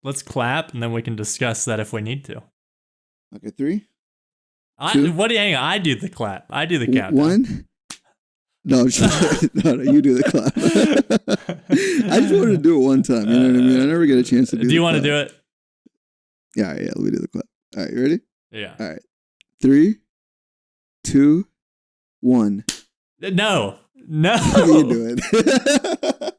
let's clap, and then we can discuss that if we need to. Okay, 3. Hang on, I do the clap. I do the countdown. 1. No, no, you do the clap. I just wanted to do it one time. You know what I mean? I never get a chance to do it. Do you want to do it? Yeah, let me do the clap. All right, you ready? Yeah. All right. 3, 2, 1. No. You do it.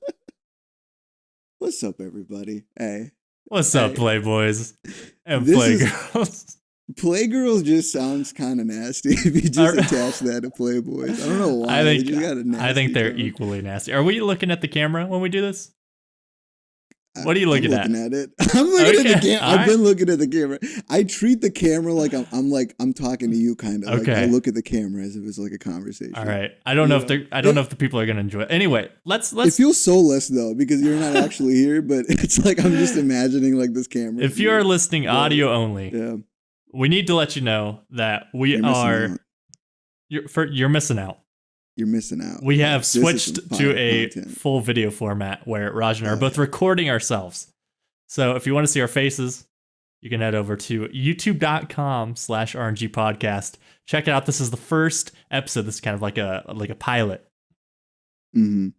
What's up, everybody? Hey. What's up, Playboys and Playgirls? Playgirls just sounds kind of nasty if you just attach that to Playboys. I don't know why. I think they're equally nasty. Are we looking at the camera when we do this? What are you looking at? I'm looking at it. I'm looking at the camera. I've been looking at the camera. I treat the camera like I'm talking to you, kind of. Okay. Like I look at the camera as if it's like a conversation. All right. I don't know if the people are gonna enjoy it. Anyway, let's. It feels soulless though because you're not actually here, but it's like I'm just imagining like this camera. If you are listening audio only, we need to let you know that you're missing out. You're missing out. We have switched to a full video format where Raj and I are both recording ourselves. So if you want to see our faces, you can head over to youtube.com/RNG Podcast. Check it out. This is the first episode. This is kind of like a pilot. This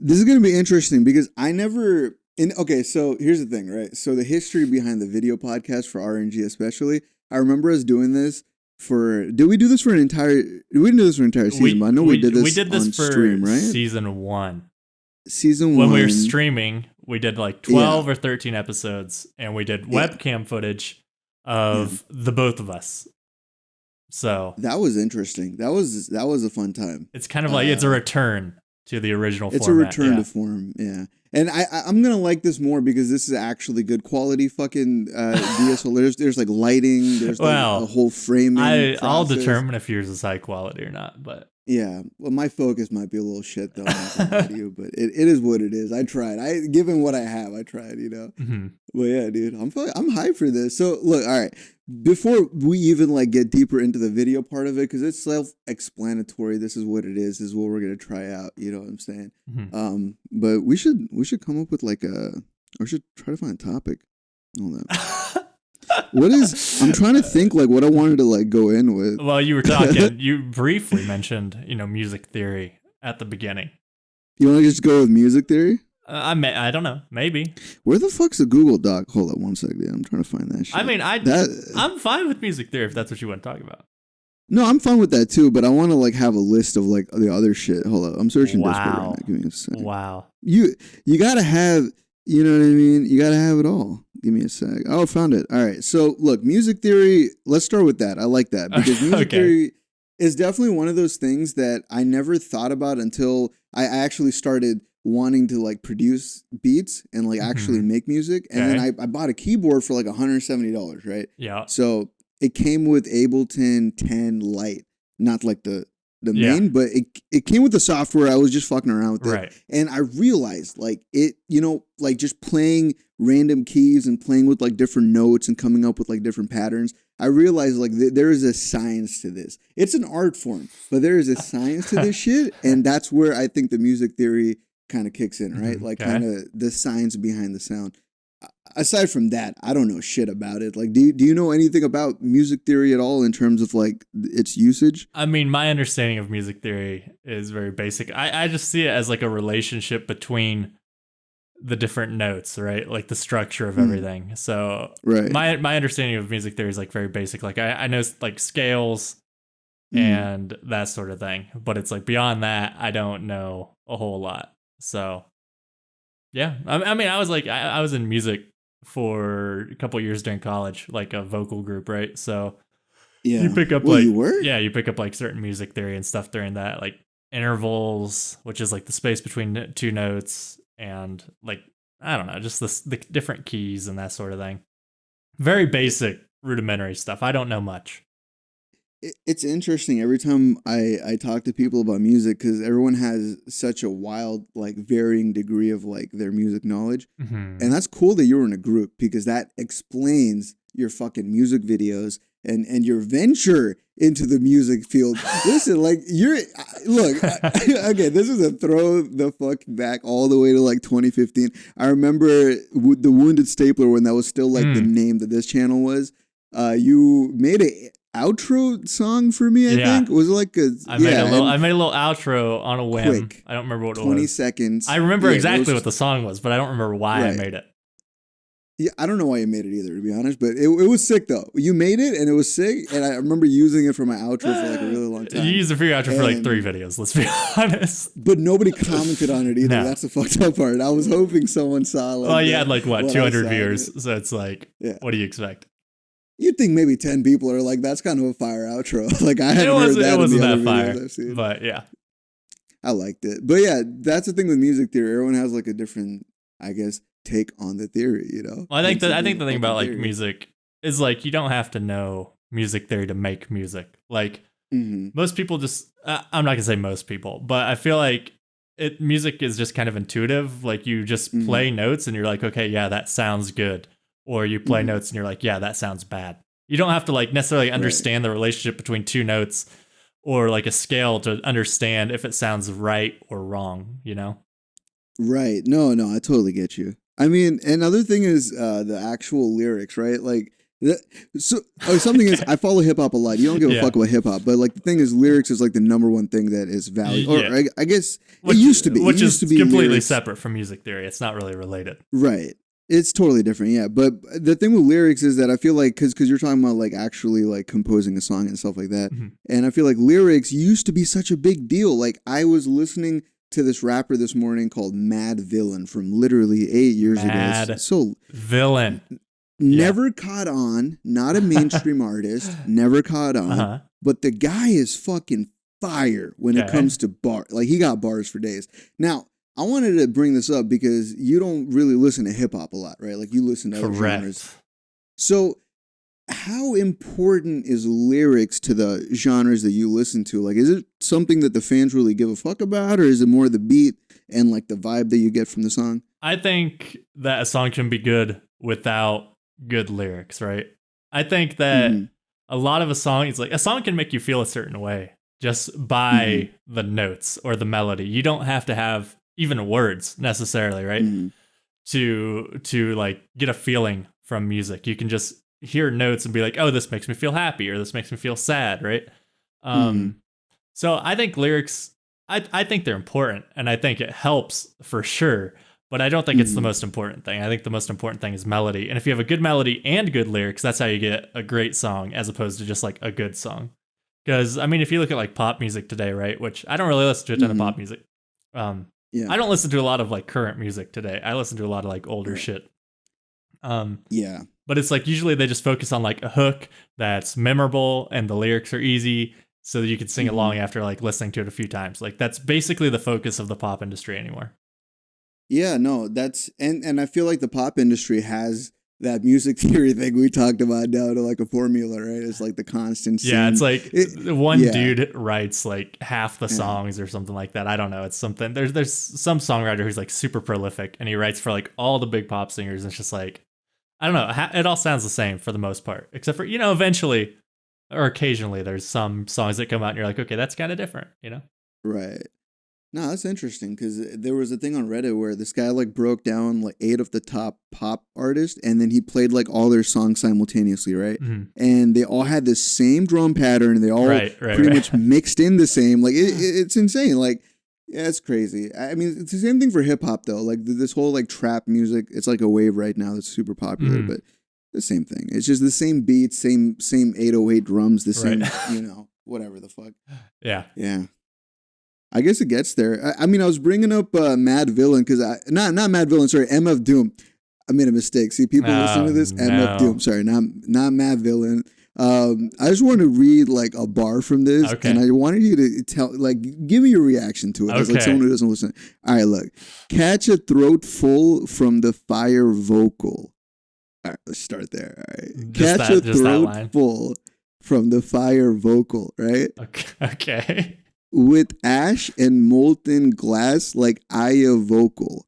is going to be interesting because I never... Okay, so here's the thing, right? So the history behind the video podcast for RNG especially, I remember us doing this did we do this for an entire season? But I know we did this on stream, right? Season 1. Season 1. When we were streaming, we did like 12 or 13 episodes, and we did webcam footage of the both of us. So that was interesting. That was a fun time. It's kind of like it's a return to the original format. It's a return to form, yeah. And I'm going to like this more because this is actually good quality fucking DSLR. There's like lighting. There's like a whole framing process. I'll determine if yours is high quality or not. But yeah, well, my focus might be a little shit though. You, but it is what it is. I tried. Given what I have, I tried, you know. But yeah, dude, I'm hyped for this. So look, all right. Before we even like get deeper into the video part of it, because it's self-explanatory. This is what it is. This is what we're gonna try out. You know what I'm saying? But we should come up with like or should try to find a topic. Hold on. I'm trying to think like what I wanted to like go in with. Well, you were talking. You briefly mentioned music theory at the beginning. You want to just go with music theory? I don't know. Maybe. Where the fuck's the Google Doc? Hold on 1 second. I'm trying to find that shit. I mean, I'm fine with music theory if that's what you want to talk about. No, I'm fine with that too, but I want to like have a list of like the other shit. Hold up. I'm searching Discord right now. Give me a second. Wow. You gotta have, you know what I mean? You gotta have it all. Give me a sec. Oh, I found it. All right. So look, music theory, let's start with that. I like that because music theory is definitely one of those things that I never thought about until I actually started wanting to like produce beats and like actually make music. And then I bought a keyboard for like $170, right? Yeah. So it came with Ableton 10 Lite, not like the main, but it came with the software. I was just fucking around with it. And I realized like it, like just playing random keys and playing with like different notes and coming up with like different patterns. I realized like there is a science to this. It's an art form, but there is a science to this shit. And that's where I think the music theory kind of kicks in, right? Like kind of the science behind the sound. Aside from that, I don't know shit about it. Like, do you know anything about music theory at all in terms of like its usage? I mean, my understanding of music theory is very basic. I just see it as like a relationship between the different notes, right? Like the structure of everything. So my understanding of music theory is like very basic. Like I know like scales and that sort of thing, but it's like beyond that, I don't know a whole lot. So yeah, I mean, I was like, I was in music for a couple years during college, like a vocal group, right? So you pick up you pick up like certain music theory and stuff during that, like intervals, which is like the space between two notes, and like, I don't know, just the different keys and that sort of thing. Very basic, rudimentary stuff. I don't know much. It's interesting every time I talk to people about music because everyone has such a wild, like varying degree of like their music knowledge. And that's cool that you're in a group because that explains your fucking music videos and your venture into the music field. Listen, like look, again, this is a throw the fuck back all the way to like 2015. I remember the Wounded Stapler when that was still like the name that this channel was. You made a outro song for me, I think. Was it like I made a little outro on a whim. Quick, I don't remember what it was. 20 seconds. I remember exactly what the song was, but I don't remember why I made it. Yeah, I don't know why you made it either, to be honest, but it was sick though. You made it and it was sick, and I remember using it for my outro for like a really long time. You used it for your outro for like 3 videos, let's be honest. But nobody commented on it either. No. That's the fucked up part. I was hoping someone saw like. Oh, you had like what 200 viewers, so it's like, what do you expect? You'd think maybe 10 people are like, that's kind of a fire outro. Like I hadn't heard that. It wasn't that fire, but yeah, I liked it. But yeah, that's the thing with music theory. Everyone has like a different, I guess, take on the theory. You know. Well, I think the thing about like music is like you don't have to know music theory to make music. Like most people just, I'm not gonna say most people, but I feel like music is just kind of intuitive. Like you just play notes and you're like, okay, yeah, that sounds good. Or you play notes and you're like, yeah, that sounds bad. You don't have to like necessarily understand the relationship between 2 notes or like a scale to understand if it sounds right or wrong, you know? Right. No, I totally get you. I mean, another thing is the actual lyrics, right? Like, something is, I follow hip hop a lot. You don't give a fuck about hip hop, but like the thing is, lyrics is like the number one thing that is valued. Or I guess it used to be. Which is completely separate from music theory. It's not really related. Right. It's totally different, yeah. But the thing with lyrics is that I feel like, because you're talking about like actually like composing a song and stuff like that, and I feel like lyrics used to be such a big deal. Like I was listening to this rapper this morning called Mad Villain from literally 8 years ago. So Villain. Never caught on, not a mainstream artist, never caught on, but the guy is fucking fire when it comes to bar. Like he got bars for days. Now, I wanted to bring this up because you don't really listen to hip hop a lot, right? Like you listen to other genres. So how important is lyrics to the genres that you listen to? Like, is it something that the fans really give a fuck about, or is it more the beat and like the vibe that you get from the song? I think that a song can be good without good lyrics, right? I think that a lot of a song can make you feel a certain way just by the notes or the melody. You don't have to have even words necessarily, right? To like get a feeling from music. You can just hear notes and be like, oh, this makes me feel happy or this makes me feel sad, right? So I think lyrics, I think they're important and I think it helps for sure, but I don't think it's the most important thing. I think the most important thing is melody. And if you have a good melody and good lyrics, that's how you get a great song as opposed to just like a good song. Because I mean, if you look at like pop music today, right? Which I don't really listen to a ton of pop music. I don't listen to a lot of like current music today. I listen to a lot of like older shit. But it's like usually they just focus on like a hook that's memorable and the lyrics are easy so that you can sing along after like listening to it a few times. Like that's basically the focus of the pop industry anymore. Yeah, no, that's and I feel like the pop industry has that music theory thing we talked about down to like a formula, right? It's like the constant. Yeah, it's like one dude writes like half the songs or something like that. I don't know. It's something. There's some songwriter who's like super prolific and he writes for like all the big pop singers. And it's just like, I don't know. It all sounds the same for the most part, except for, eventually or occasionally there's some songs that come out and you're like, okay, that's kind of different, Right. No, that's interesting because there was a thing on Reddit where this guy like broke down like 8 of the top pop artists and then he played like all their songs simultaneously, right? And they all had the same drum pattern. They all pretty much mixed in the same. Like it's insane. Like, yeah, it's crazy. I mean, it's the same thing for hip hop though. Like this whole like trap music, it's like a wave right now that's super popular, but the same thing. It's just the same beats, same 808 drums, the same, whatever the fuck. Yeah. Yeah. I guess it gets there. I mean, I was bringing up Mad Villain because not Mad Villain, sorry, MF Doom. I made a mistake. See, people listening to this, MF Doom. Sorry, not Mad Villain. I just wanted to read like a bar from this, and I wanted you to give me your reaction to it. As like someone who doesn't listen. All right, look, catch a throat full from the fire vocal. All right, let's start there. All right, catch a throat full from the fire vocal. Right. Okay. With ash and molten glass like Aya Vocal.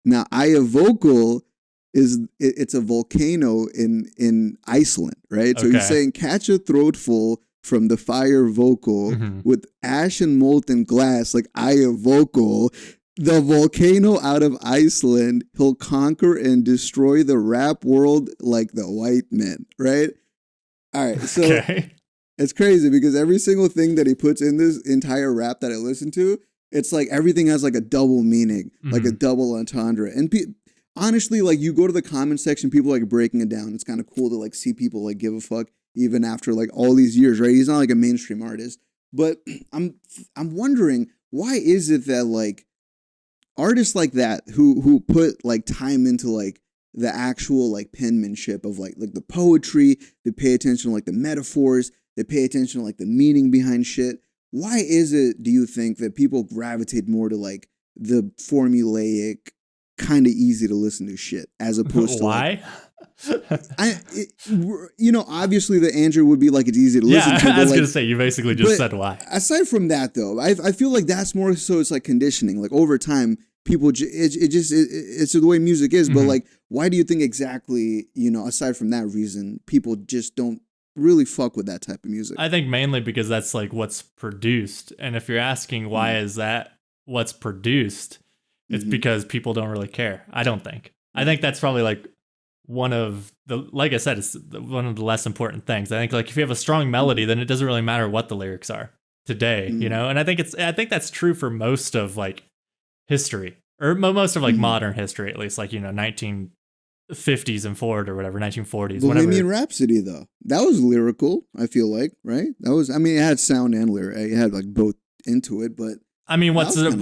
Now, Aya Vocal it's a volcano in Iceland, right? So he's saying, catch a throatful from the fire vocal with ash and molten glass, like Aya vocal. The volcano out of Iceland, he'll conquer and destroy the rap world like the white men, right? All right, so it's crazy because every single thing that he puts in this entire rap that I listen to, it's like everything has like a double meaning, like a double entendre. And honestly, like you go to the comment section, people like breaking it down. It's kind of cool to like see people like give a fuck even after like all these years, right? He's not like a mainstream artist, but I'm wondering, why is it that like artists like that who put like time into like the actual like penmanship of like the poetry, they pay attention to like the metaphors, they pay attention to like the meaning behind shit. Why is it, do you think, that people gravitate more to like the formulaic, kind of easy to listen to shit as opposed to why? Obviously the answer would be like it's easy to listen to. I was gonna say, you basically just said why. Aside from that, though, I feel like that's more so it's like conditioning. Like over time, people it's the way music is. But like, why do you think exactly? Aside from that reason, people just don't really fuck with that type of music. I think mainly because that's like what's produced, and if you're asking why is that what's produced, it's because people don't really care. I don't think. I think that's probably like one of the, like I said, it's one of the less important things. I think like if you have a strong melody, then it doesn't really matter what the lyrics are today, And I think that's true for most of like history, or most of like modern history, at least, like 1950s and forward or whatever, 1940s. Bohemian Rhapsody, though, that was lyrical. I feel like, right? That was, I mean, it had sound and lyric. It had like both into it, but. I mean, what's it about? Right?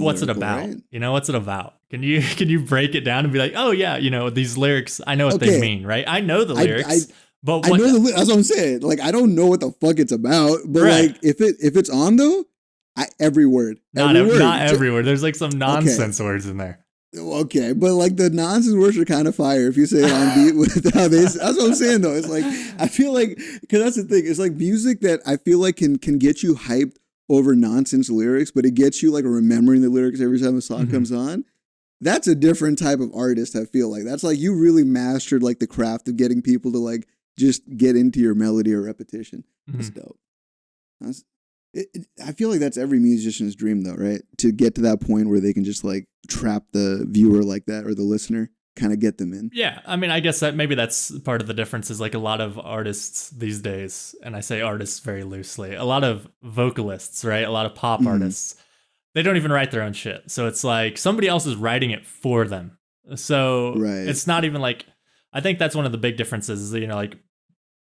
What's it about? Can you break it down and be like, oh yeah, these lyrics, I know what they mean, right? I know the lyrics, but I know that's what I'm saying. Like, I don't know what the fuck it's about, but like, if it's on though, every word, not every word. There's like some nonsense words in there. Okay, but like the nonsense words are kind of fire if you say it on beat with how they. That's what I'm saying though. It's like I feel like, because that's the thing. It's like music that I feel like can get you hyped over nonsense lyrics, but it gets you like remembering the lyrics every time a song comes on. That's a different type of artist. I feel like that's like you really mastered like the craft of getting people to like just get into your melody or repetition. That's dope. I feel like that's every musician's dream though, right? To get to that point where they can just like trap the viewer like that, or the listener, kind of get them in. Yeah, I mean, I guess that maybe that's part of the difference is like a lot of artists these days, and I say artists very loosely, a lot of vocalists, right? A lot of pop artists, they don't even write their own shit. So it's like somebody else is writing it for them. So it's not even like, I think that's one of the big differences, like,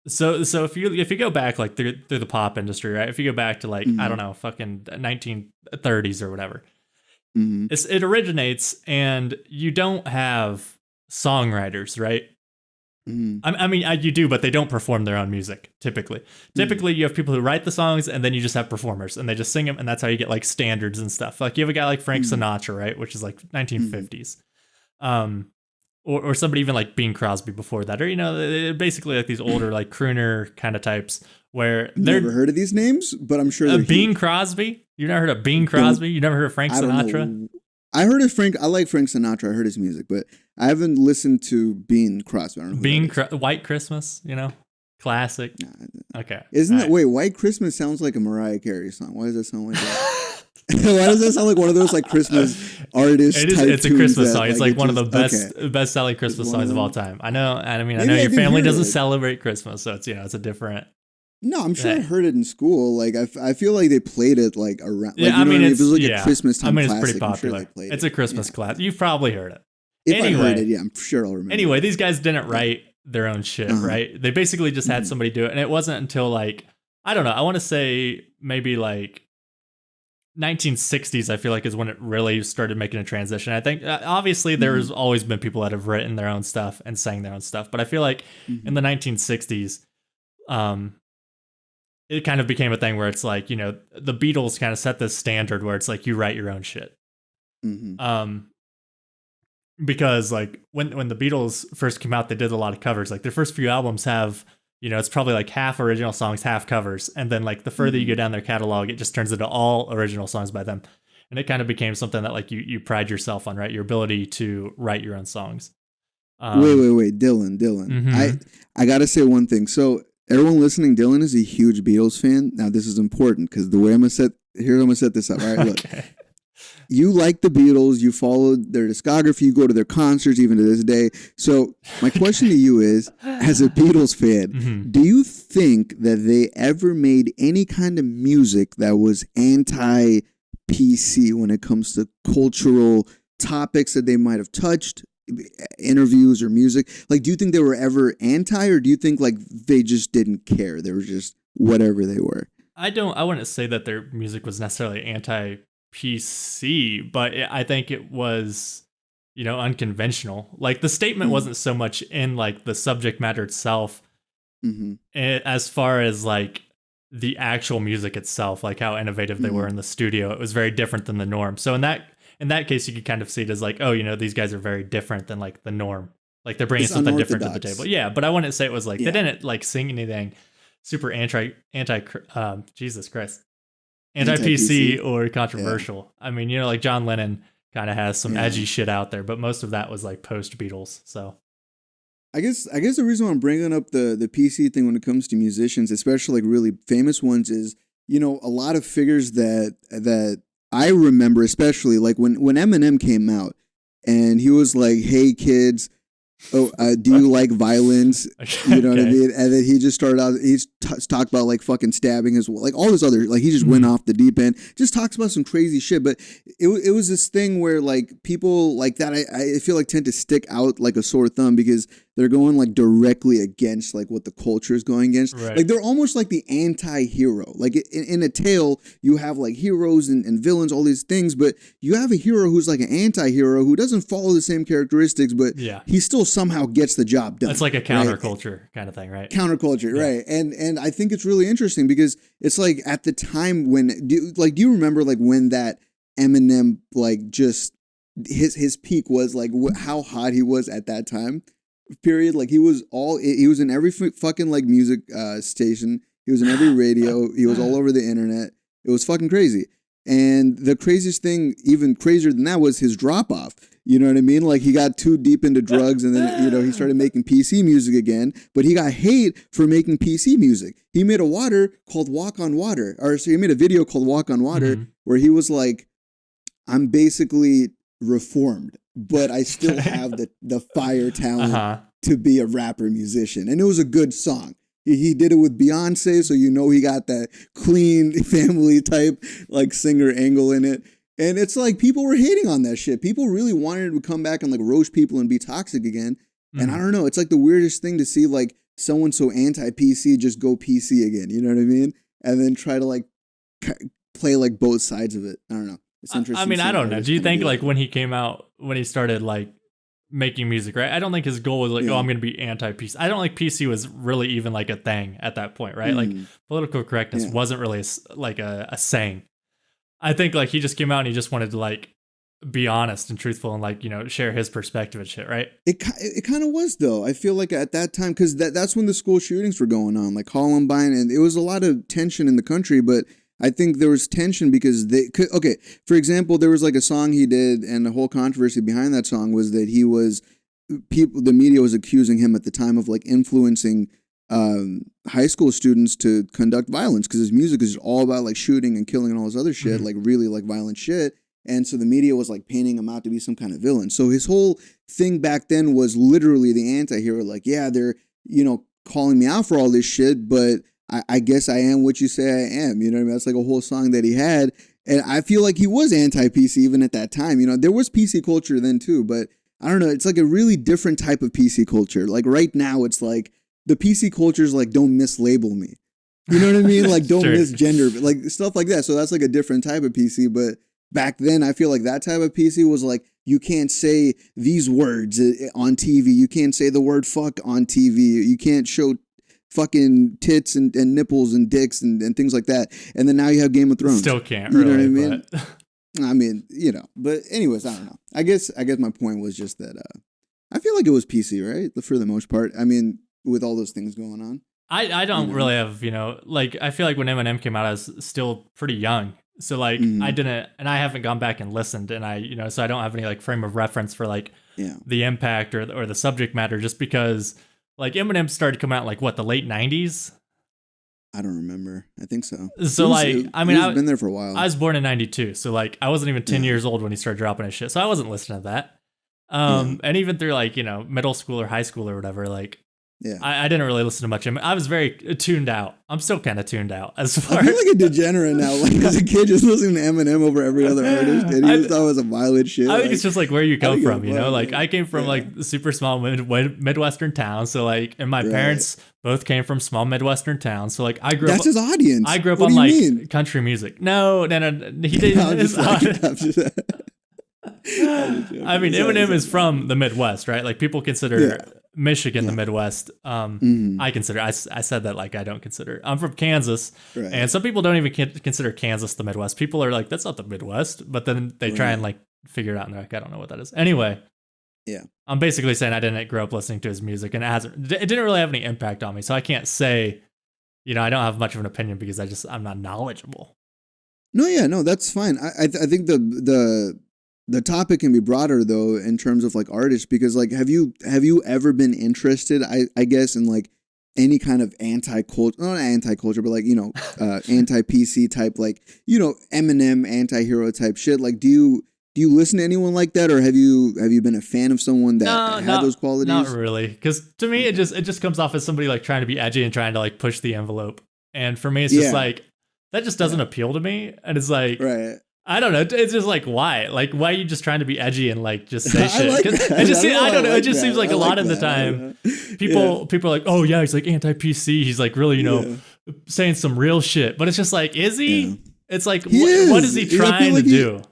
so if you go back like through the pop industry, right? If you go back to like, I don't know, fucking 1930s or whatever, it originates, and you don't have songwriters, right? I mean, you do, but they don't perform their own music typically. Typically, you have people who write the songs, and then you just have performers, and they just sing them, and that's how you get like standards and stuff. Like you have a guy like Frank Sinatra, right, which is like 1950s, or somebody even like Bing Crosby before that, or basically like these older like crooner kind of types where they're never heard of these names, but I'm sure Bing Crosby. You never heard of Bing Crosby? You never heard of Frank Sinatra? I heard of Frank. I like Frank Sinatra. I heard his music, but I haven't listened to Bing Crosby. I don't know White Christmas, classic. Okay. Isn't that wait? White Christmas sounds like a Mariah Carey song. Why does that sound like that? Why does that sound like one of those like Christmas artists? It's a Christmas song. It's like one of the best selling Christmas songs of all time. I know. I mean, I know your family doesn't celebrate Christmas, so it's it's a different. No, I'm sure I heard it in school. Like I feel like they played it like around. Like, I mean, if it was like a Christmas time classic, it's pretty popular. It's a Christmas classic. You've probably heard it. If I heard it, I'm sure I'll remember. Anyway, these guys didn't write their own shit, right? They basically just had somebody do it, and it wasn't until like, I don't know, I want to say maybe like 1960s, I feel like, is when it really started making a transition. I think obviously there's always been people that have written their own stuff and sang their own stuff, but I feel like in the 1960s, it kind of became a thing where it's like, the Beatles kind of set this standard where it's like you write your own shit. Because like when the Beatles first came out, they did a lot of covers. Like their first few albums have, it's probably like half original songs, half covers. And then like the further you go down their catalog, it just turns into all original songs by them. And it kind of became something that like you pride yourself on, right? Your ability to write your own songs. Wait, Dylan. Mm-hmm. I gotta say one thing. So everyone listening, Dylan is a huge Beatles fan. Now this is important because the way I'm gonna set this up. All right, look. Okay. You like the Beatles, you follow their discography, you go to their concerts even to this day. So my question to you is, as a Beatles fan, mm-hmm. do you think that they ever made any kind of music that was anti-PC when it comes to cultural topics that they might have touched, interviews or music? Like, do you think they were ever anti, or do you think like they just didn't care? They were just whatever they were? I wouldn't say that their music was necessarily anti-PC, but I think it was, unconventional. Like the statement mm-hmm. wasn't so much in like the subject matter itself, mm-hmm. as far as like the actual music itself, like how innovative they mm-hmm. were in the studio. It was very different than the norm. So in that case, you could kind of see it as like, oh, these guys are very different than like the norm. Like they're bringing something different to the table. Yeah, but I wouldn't say it was like they didn't like sing anything super Jesus Christ, anti-PC or controversial. Yeah. I mean, like John Lennon kind of has some edgy shit out there, but most of that was like post Beatles. So I guess the reason why I'm bringing up the PC thing when it comes to musicians, especially like really famous ones, is a lot of figures that I remember, especially like when Eminem came out and he was like, "Hey kids, do you like violence?" You know what I mean? And then he just started out, talked about like fucking stabbing his, like all this other, like he just went off the deep end, just talks about some crazy shit. But it was this thing where like people like that, I feel like tend to stick out like a sore thumb because they're going like directly against like what the culture is going against. Right. Like they're almost like the anti-hero. Like in a tale, you have like heroes and villains, all these things, but you have a hero who's like an anti-hero who doesn't follow the same characteristics, but he still somehow gets the job done. It's like a counterculture kind of thing, right? Counterculture, right? And I think it's really interesting because it's like at the time when do you remember like when that Eminem like just his peak was like how hot he was at that time period? Like he was in every fucking like music station. He was in every radio. He was all over the internet. It was fucking crazy. And the craziest thing, even crazier than that, was his drop off. You know what I mean? Like he got too deep into drugs and then, he started making PC music again, but he got hate for making PC music. He made a he made a video called Walk on Water where he was like, "I'm basically reformed, but I still have the fire talent to be a rapper musician." And it was a good song. He did it with Beyonce, so he got that clean family type like singer angle in it. And it's like people were hating on that shit. People really wanted him to come back and like roast people and be toxic again. And I don't know, it's like the weirdest thing to see like someone so anti-PC just go PC again. You know what I mean? And then try to like play like both sides of it. I don't know. It's interesting. I mean, I don't know. Do you think like when he came out, when he started like making music, right? I don't think his goal was like, I'm going to be anti-PC. I don't think PC was really even like a thing at that point, right? Like political correctness wasn't really a saying. I think like he just came out and he just wanted to like be honest and truthful and like, share his perspective and shit, right? It kind of was though. I feel like at that time, because that's when the school shootings were going on, like Columbine, and it was a lot of tension in the country, but I think there was tension because for example, there was like a song he did, and the whole controversy behind that song was that the media was accusing him at the time of like influencing high school students to conduct violence because his music is all about like shooting and killing and all this other shit, like really like violent shit. And so the media was like painting him out to be some kind of villain. So his whole thing back then was literally the anti-hero. Like, yeah, they're, calling me out for all this shit, but I guess I am what you say I am. You know what I mean? That's like a whole song that he had. And I feel like he was anti-PC even at that time. There was PC culture then too, but I don't know. It's like a really different type of PC culture. Like right now, it's like the PC culture is like, don't mislabel me. You know what I mean? Like don't misgender, like stuff like that. So that's like a different type of PC. But back then, I feel like that type of PC was like, you can't say these words on TV. You can't say the word fuck on TV. You can't show fucking tits and nipples and dicks and things like that. And then now you have Game of Thrones. Still can't, you know really, what I mean? But... I mean, but anyways, I don't know. I guess my point was just that I feel like it was PC, right? For the most part. I mean, with all those things going on. I don't really have, like, I feel like when Eminem came out, I was still pretty young. So like I didn't, and I haven't gone back and listened, and so I don't have any like frame of reference for like the impact or the subject matter, just because like Eminem started coming out like what, the late 90s. I don't remember. I think so. So I've been there for a while. I was born in 92. So like I wasn't even 10 years old when he started dropping his shit. So I wasn't listening to that. And even through like, middle school or high school or whatever, like I didn't really listen to much. I was very tuned out. I'm still kind of tuned out as far I feel like a degenerate now. Like as a kid, just listening to Eminem over every other artist, and he just thought it was a violent shit. I think it's just like where you come from, Like I came from like a super small Midwestern town, so like, and my parents both came from small Midwestern towns, so like I grew up. That's his audience. I grew up on like country music. No, he didn't. I mean, Eminem is from the Midwest, right? Like people consider Michigan the Midwest. I consider. I said that like I don't consider. I'm from Kansas, and some people don't even consider Kansas the Midwest. People are like, that's not the Midwest, but then they try and like figure it out, and they're like, I don't know what that is. Anyway, I'm basically saying I didn't grow up listening to his music, and it didn't really have any impact on me. So I can't say, I don't have much of an opinion because I'm not knowledgeable. No, that's fine. I think the topic can be broader though in terms of like artists, because like have you ever been interested I guess in like any kind of anti-culture, not anti-culture, but like anti-PC type, like Eminem anti-hero type shit? Like do you listen to anyone like that, or have you been a fan of someone that had those qualities? Not really, because to me it just comes off as somebody like trying to be edgy and trying to like push the envelope, and for me it's just like that just doesn't appeal to me, and it's like I don't know. It's just like, why? Like, why are you just trying to be edgy and like just say shit? I don't know. It just seems like a lot of the time, people are like, oh yeah, he's like anti-PC. He's like really, saying some real shit. But it's just like, is he? Yeah. It's like, what is he trying to do?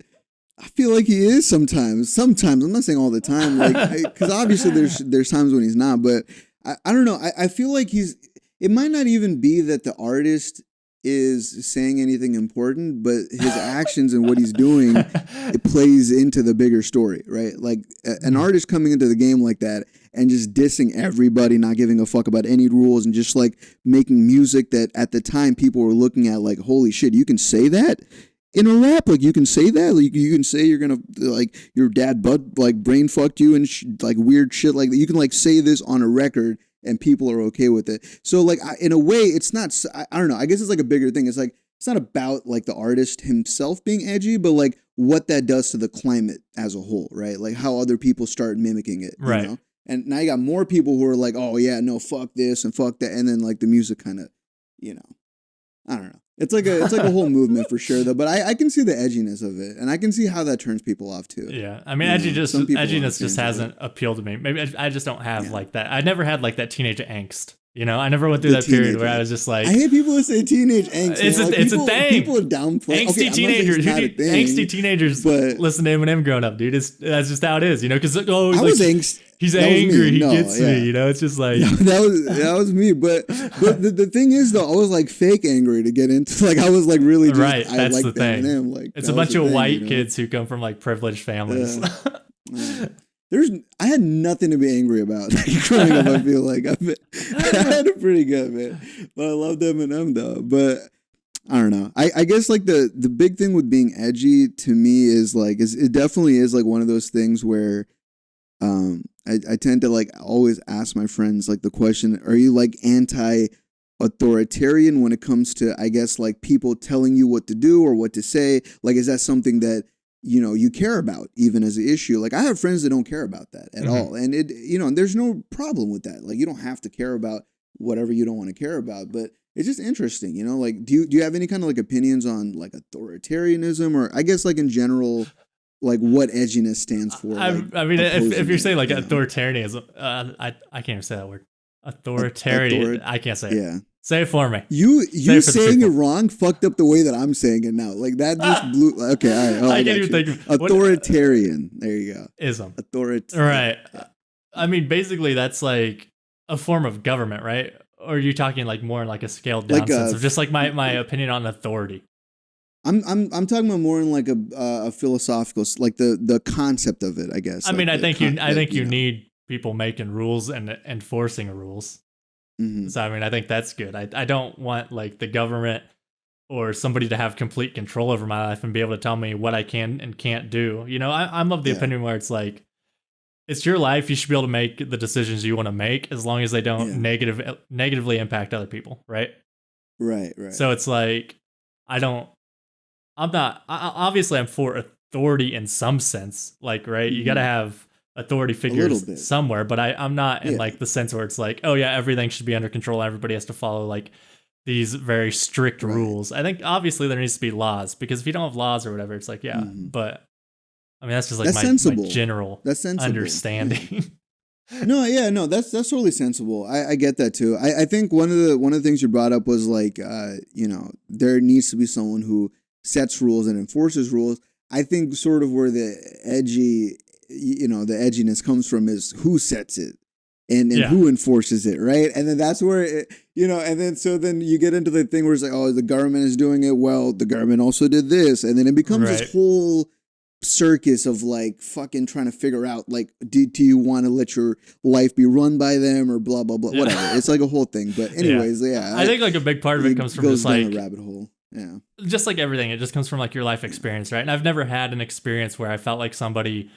I feel like he is sometimes. Sometimes, I'm not saying all the time, like because obviously there's times when he's not. But I don't know. I feel like it might not even be that the artist is saying anything important, but his actions and what he's doing, it plays into the bigger story, right? Like an artist coming into the game like that and just dissing everybody, not giving a fuck about any rules, and just like making music that at the time people were looking at like, holy shit, you can say that in a rap? Like you can say that? Like you can say you're gonna like your dad brain fucked you and like weird shit like that. You can like say this on a record and people are okay with it. So like in a way, it's not, I don't know, I guess it's like a bigger thing. It's like, it's not about like the artist himself being edgy, but like what that does to the climate as a whole, right? Like how other people start mimicking it, right? You know? And now you got more people who are like, oh yeah, no, fuck this and fuck that. And then like the music kind of, I don't know. It's like a whole movement for sure though. But I can see the edginess of it, and I can see how that turns people off too. Yeah, I mean, edginess just hasn't appealed to me. Maybe I just don't have like that. I never had like that teenage angst. I never went through that period where I was just like, I hate people who say teenage angst. It's a thing. People downplay angsty teenagers. Angsty teenagers listen to Eminem growing up, dude. That's just how it is, Because he's angry. He gets me. It's just like that was me. But the thing is though, I was like fake angry to get into. Like I was like really just, right. That's I the thing. Eminem. Like it's a bunch of white kids who come from like privileged families. I had nothing to be angry about growing up. I feel like I had it pretty good, man. But I loved Eminem though. But I don't know. I guess like the big thing with being edgy to me is like it definitely is like one of those things where I tend to like always ask my friends like the question: are you like anti-authoritarian when it comes to, I guess, like people telling you what to do or what to say? Like, is that something that you care about even as an issue? Like I have friends that don't care about that at all. And and there's no problem with that. Like you don't have to care about whatever you don't want to care about, but it's just interesting, like, do you have any kind of like opinions on like authoritarianism, or I guess like in general, like what edginess stands for? I mean, if you're saying like authoritarianism, I can't even say that word. Authoritarian. I can't say it. Yeah. Say it for me. You saying it wrong fucked up the way that I'm saying it now. Like that just blew. Okay, all right. I can't even think. Authoritarian. There you go. Ism. Authoritarian. Right. I mean, basically, that's like a form of government, right? Or are you talking like more in like a scaled down sense of just like my opinion on authority? I'm talking about more in like a philosophical, like the concept of it, I guess. I mean, I think you need people making rules and enforcing rules. Mm-hmm. So I mean, I think that's good. I don't want like the government or somebody to have complete control over my life and be able to tell me what I can and can't do. You know, I'm of the opinion where it's like, it's your life. You should be able to make the decisions you want to make as long as they don't negatively impact other people. Right. Right. So it's like, obviously I'm for authority in some sense. Like, right. You got to have authority figures somewhere, but I'm not in like the sense where it's like, oh yeah, everything should be under control. Everybody has to follow like these very strict rules. I think obviously there needs to be laws, because if you don't have laws or whatever, it's like, but I mean, that's just like my general understanding. No, that's totally sensible. I get that too. I think one of the things you brought up was like, there needs to be someone who sets rules and enforces rules. I think sort of where the edginess comes from is who sets it and who enforces it, right? And then that's where then you get into the thing where it's like, oh, the government is doing it well, the government also did this, and then it becomes this whole circus of like fucking trying to figure out like, do you want to let your life be run by them or blah blah blah, whatever. It's like a whole thing. But anyways, I think like a big part of it comes from just like a rabbit hole. Yeah, just like everything, it just comes from like your life experience, right? And I've never had an experience where I felt like somebody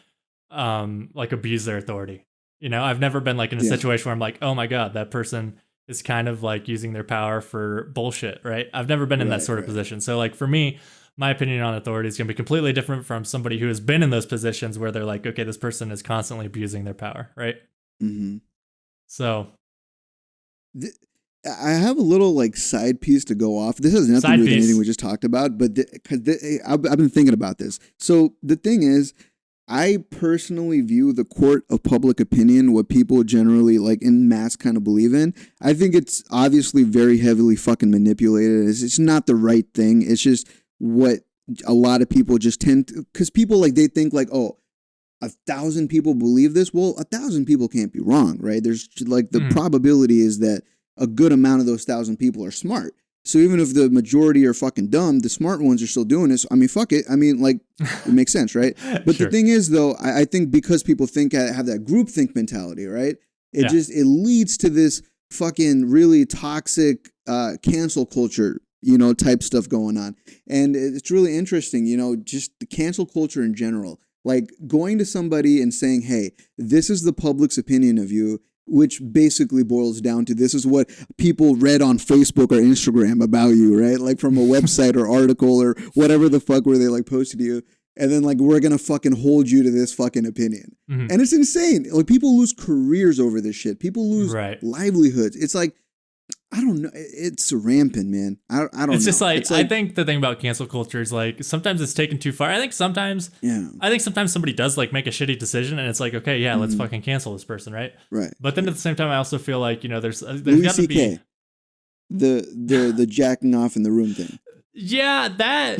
like abused their authority. You know, I've never been like in a situation where I'm like, oh my God, that person is kind of like using their power for bullshit, right? I've never been in that sort of position. So like for me, my opinion on authority is going to be completely different from somebody who has been in those positions where they're like, okay, this person is constantly abusing their power, right? Mm-hmm. So I have a little like side piece to go off. This has nothing to do with anything we just talked about, but I've been thinking about this. So the thing is, I personally view the court of public opinion, what people generally like in mass kind of believe in. I think it's obviously very heavily fucking manipulated. It's not the right thing. It's just what a lot of people just tend to, because people like, they think like, oh, 1,000 people believe this. Well, 1,000 people can't be wrong, right? There's like the probability is that a good amount of those 1,000 people are smart. So even if the majority are fucking dumb, the smart ones are still doing this. I mean, fuck it. I mean, like, it makes sense, right? But the thing is, though, I think because people have that groupthink mentality, right? It leads to this fucking really toxic cancel culture, type stuff going on. And it's really interesting, just the cancel culture in general. Like going to somebody and saying, hey, this is the public's opinion of you, which basically boils down to this is what people read on Facebook or Instagram about you, right? Like from a website or article or whatever the fuck where they like posted you. And then like, we're going to fucking hold you to this fucking opinion. Mm-hmm. And it's insane. Like people lose careers over this shit. People lose livelihoods. It's like, I don't know. It's rampant, man. I don't know. It's just like, I think the thing about cancel culture is like, sometimes it's taken too far. I think sometimes somebody does like make a shitty decision and it's like, okay, yeah, let's fucking cancel this person. Right. But then at the same time, I also feel like, there's Louis C.K. The jacking off in the room thing. Yeah, that.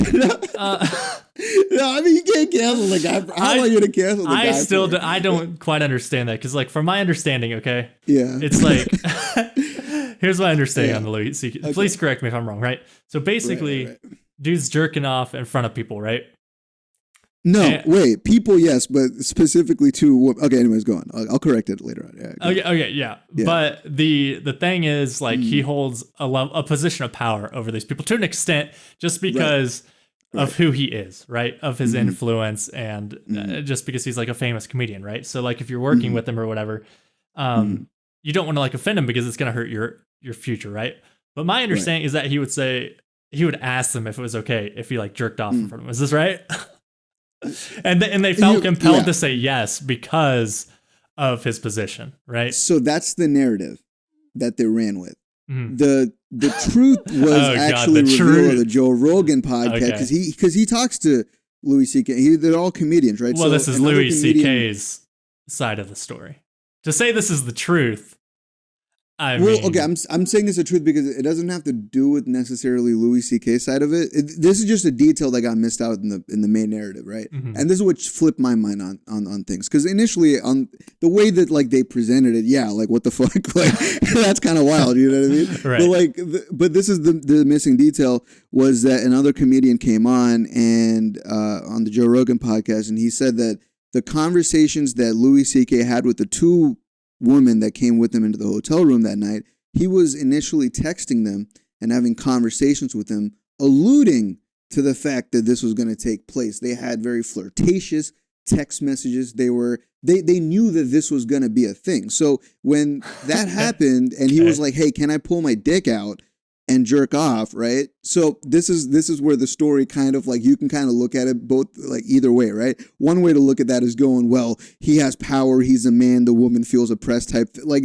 No, I mean you can't cancel the guy. How are you to cancel the guy? I don't quite understand that because, like, from my understanding, okay, it's like, here's my understanding on the Louis C.K. Okay. Please correct me if I'm wrong, right? So basically, dude's jerking off in front of people, right? No, wait, people, yes, but specifically to okay. Anyways, go on. I'll correct it later on. Yeah. But the thing is, like, he holds a position of power over these people to an extent, just because of who he is, right? Of his influence, and just because he's like a famous comedian, right? So, like, if you're working with him or whatever, you don't want to like offend him because it's going to hurt your future, right? But my understanding is that he would ask them if it was okay if he like jerked off in front of him. Is this right? And they felt compelled to say yes because of his position, right? So that's the narrative that they ran with. The truth was actually revealed on the Joe Rogan podcast because he talks to Louis C.K. They're all comedians, right? Well, so this is Louis C.K.'s side of the story. To say this is the truth. I'm saying it's the truth because it doesn't have to do with necessarily Louis C.K.'s side of it. This is just a detail that got missed out in the main narrative, right? And this is what flipped my mind on things because initially on the way that like they presented it, like what the fuck, like that's kind of wild, you know what I mean? Right. But this is the missing detail was that another comedian came on and on the Joe Rogan podcast, and he said that the conversations that Louis C.K. had with the two woman that came with him into the hotel room that night, he was initially texting them and having conversations with them alluding to the fact that this was going to take place. They had very flirtatious text messages. They knew that this was going to be a thing. So when that happened and he was like, hey, can I pull my dick out and jerk off, right? So this is where the story kind of like, you can kind of look at it both like either way, right? One way to look at that is going, well, he has power, he's a man, the woman feels oppressed type, like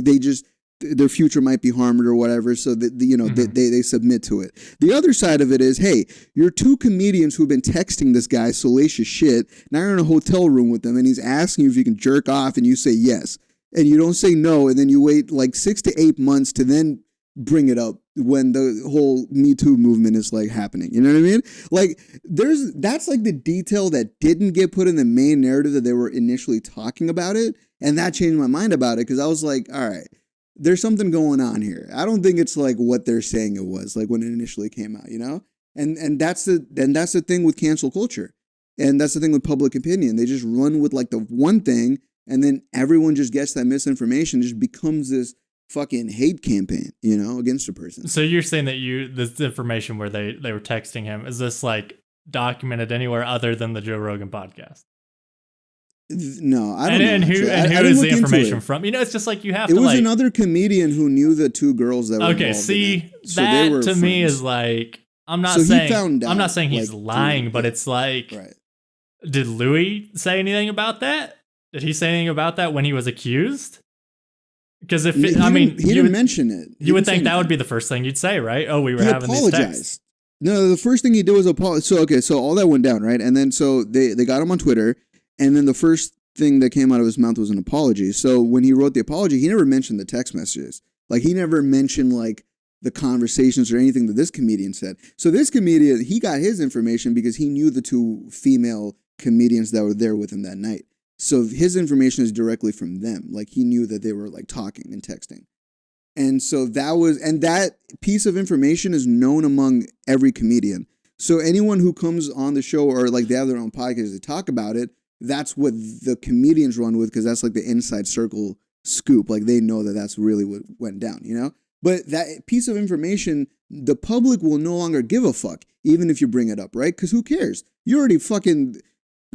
their future might be harmed or whatever, so that they submit to it. The other side of it is, hey, you're two comedians who've been texting this guy salacious shit. Now you're in a hotel room with him, and he's asking you if you can jerk off, and you say yes, and you don't say no, and then you wait like 6 to 8 months to then bring it up when the whole Me Too movement is like happening. You know what I mean? Like that's like the detail that didn't get put in the main narrative that they were initially talking about it, and that changed my mind about it because I was like, all right. There's something going on here. I don't think it's like what they're saying it was, like when it initially came out, you know? And that's the thing with cancel culture. And that's the thing with public opinion. They just run with like the one thing, and then everyone just gets that misinformation, just becomes this fucking hate campaign, you know, against a person. So you're saying that this information where they were texting him, is this like documented anywhere other than the Joe Rogan podcast? No, I don't know. And who is the information from? You know, it's just like you have to. It was another comedian who knew the two girls that were involved see, in it. So that to friends. Me is like, I'm not saying he's lying, but it's like, right. Did Louis say anything about that? Did he say anything about that when he was accused? Because he didn't mention it. You would think that would be the first thing you'd say, right? Oh, we were having these texts. No, the first thing he did was apologize. So all that went down, right? And then so they got him on Twitter. And then the first thing that came out of his mouth was an apology. So when he wrote the apology, he never mentioned the text messages. Like he never mentioned like the conversations or anything that this comedian said. So this comedian, he got his information because he knew the two female comedians that were there with him that night. So his information is directly from them. Like he knew that they were like talking and texting. And so that piece of information is known among every comedian. So anyone who comes on the show or like they have their own podcast to talk about it, that's what the comedians run with because that's like the inside circle scoop. Like they know that that's really what went down, you know? But that piece of information, the public will no longer give a fuck, even if you bring it up, right? Because who cares? You already fucking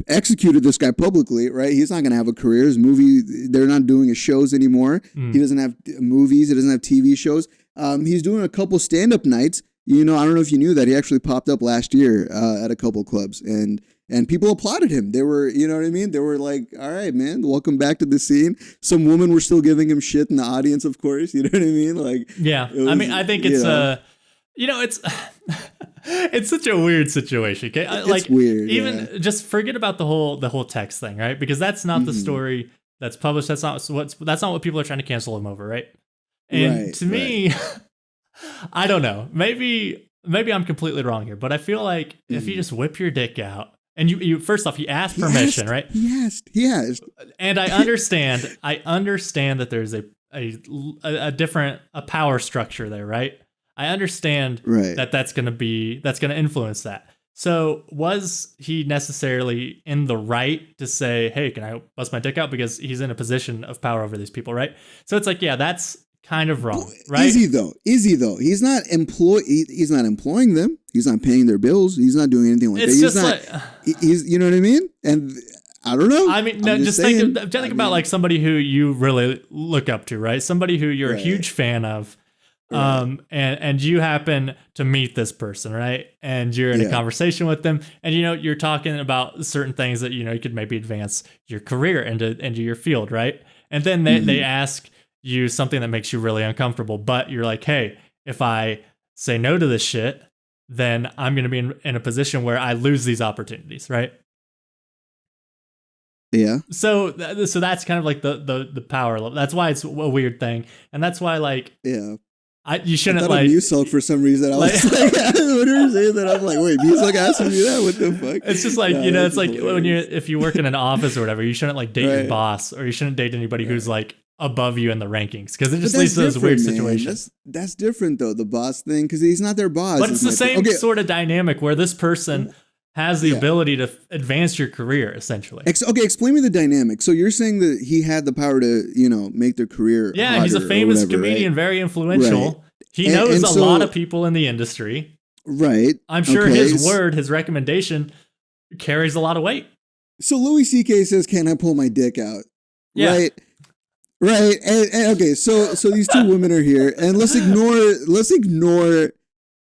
executed this guy publicly, right? He's not going to have a career. His movie, they're not doing his shows anymore. He doesn't have movies. He doesn't have TV shows. He's doing a couple stand-up nights. You know, I don't know if you knew that. He actually popped up last year at a couple clubs and people applauded him. They were, you know what I mean? They were like, all right, man, welcome back to the scene. Some women were still giving him shit in the audience, of course. You know what I mean? Like, yeah. Was, I mean, I think it's, it's, it's such a weird situation. Okay. It's weird. Even just forget about the whole text thing, right? Because that's not the story that's published. That's not what people are trying to cancel him over. Right. And to me, I don't know, maybe I'm completely wrong here, but I feel like if you just whip your dick out, and you first off, you ask permission, right? He asked. And I understand that there's a different power structure there, right? I understand that's going to influence that. So was he necessarily in the right to say, hey, can I bust my dick out? Because he's in a position of power over these people, right? So it's like, yeah, that's kind of wrong, right? Is he though? He's not he's not employing them. He's not paying their bills. He's not doing anything like that. He's you know what I mean? And I don't know. I mean, no, just think about like somebody who you really look up to, right? Somebody who you're a huge fan of. And you happen to meet this person, right? And you're in a conversation with them, and you're talking about certain things that you could maybe advance your career into your field, right? And then they ask you something that makes you really uncomfortable, but you're like, hey, if I say no to this shit, then I'm going to be in a position where I lose these opportunities, right? Yeah. So that's kind of like the power level. That's why it's a weird thing, and that's why you shouldn't like Muselk for some reason. I was like, when you were saying that, I'm like, wait, Muselk asking me that? What the fuck? It's just like, it's like hilarious. If you work in an office or whatever, you shouldn't like date your boss, or you shouldn't date anybody who's like above you in the rankings, because it just leads to those weird situations. That's different though, the boss thing, because he's not their boss. But it's the same sort of dynamic where this person has the ability to advance your career, essentially. Okay, explain me the dynamic. So you're saying that he had the power to, make their career he's a famous comedian, very influential. Right. He knows a lot of people in the industry. Right. I'm sure his word, his recommendation carries a lot of weight. So Louis C.K. says, "Can I pull my dick out?" Yeah. Right. Right. And okay. So these two women are here, and let's ignore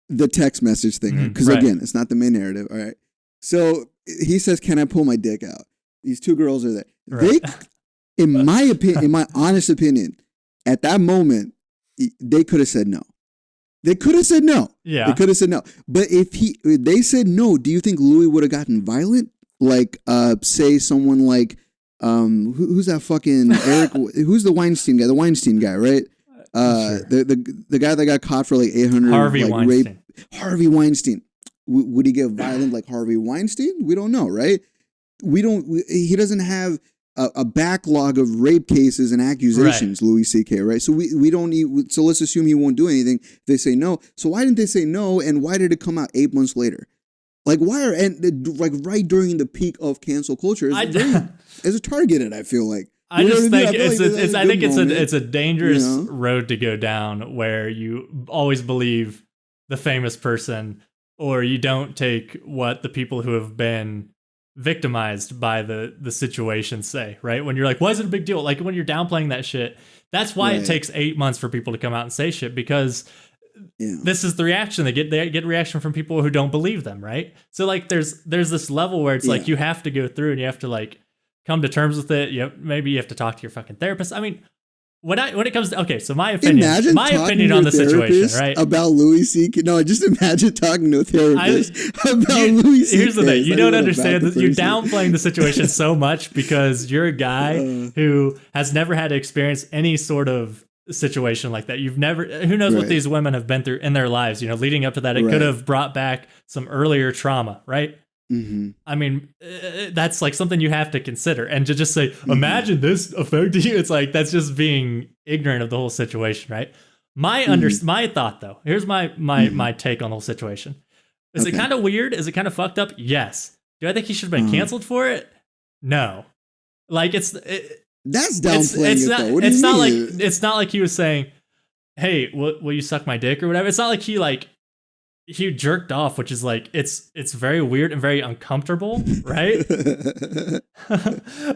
the text message thing, because again, it's not the main narrative. All right. So he says, "Can I pull my dick out?" These two girls are there. Right. They, in my opinion, in my honest opinion, at that moment, they could have said no. They could have said no. Yeah. They could have said no. But if they said no, do you think Louis would have gotten violent? Like, say someone like, who's that fucking Eric? Who's the Weinstein guy? The Weinstein guy, right? Sure. The guy that got caught for like 800 Harvey like Weinstein. rape. Harvey Weinstein. Would he get violent like Harvey Weinstein? We don't know, right? He doesn't have a backlog of rape cases and accusations, right. Louis C.K., right? So we don't need. So let's assume he won't do anything if they say no. So why didn't they say no? And why did it come out 8 months later? Like, why are, and like right during the peak of cancel culture, it's targeted, I feel like. I just think it's a dangerous road to go down, where you always believe the famous person, or you don't take what the people who have been victimized by the situation say, right? When you're like, why is it a big deal? Like when you're downplaying that shit, that's why it takes 8 months for people to come out and say shit, because this is the reaction they get reaction from people who don't believe them, right? So like there's this level where it's like you have to go through and you have to like come to terms with it. Maybe you have to talk to your fucking therapist. I mean, when it comes to, so my opinion on the situation, right? About Louis C.K. No, just imagine talking to a therapist about Louis C.K. Here's the thing. You don't understand that you're downplaying the situation so much because you're a guy who has never had to experience any sort of situation like that. Who knows what these women have been through in their lives, leading up to that. It could have brought back some earlier trauma, right? Mm-hmm. I mean, that's like something you have to consider, and to just say, imagine this affected you. It's like, that's just being ignorant of the whole situation, right? My thought though, here's my take on the whole situation. Is it kind of weird? Is it kind of fucked up? Yes. Do I think he should have been canceled for it? No. Like that's downplaying it. Though. It's not like he was saying, hey, will you suck my dick or whatever. It's not like he jerked off, which is like, it's very weird and very uncomfortable, right?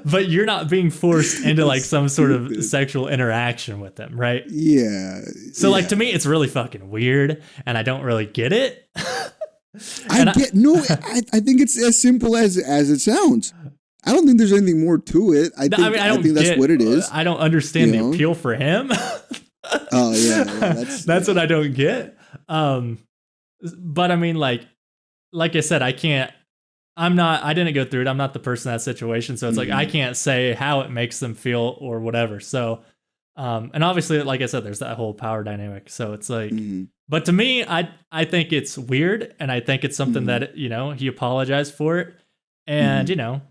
But you're not being forced into like some sort of sexual interaction with them, right? Yeah. So like, to me, it's really fucking weird, and I don't really get it. I think it's as simple as it sounds. I don't think there's anything more to it. I think that's what it is. I don't understand the appeal for him. Oh yeah, that's what I don't get. But I mean, like I said, I didn't go through it. I'm not the person in that situation. So it's like, I can't say how it makes them feel or whatever. So, and obviously, like I said, there's that whole power dynamic. So it's like, but to me, I think it's weird. And I think it's something that, he apologized for it. And,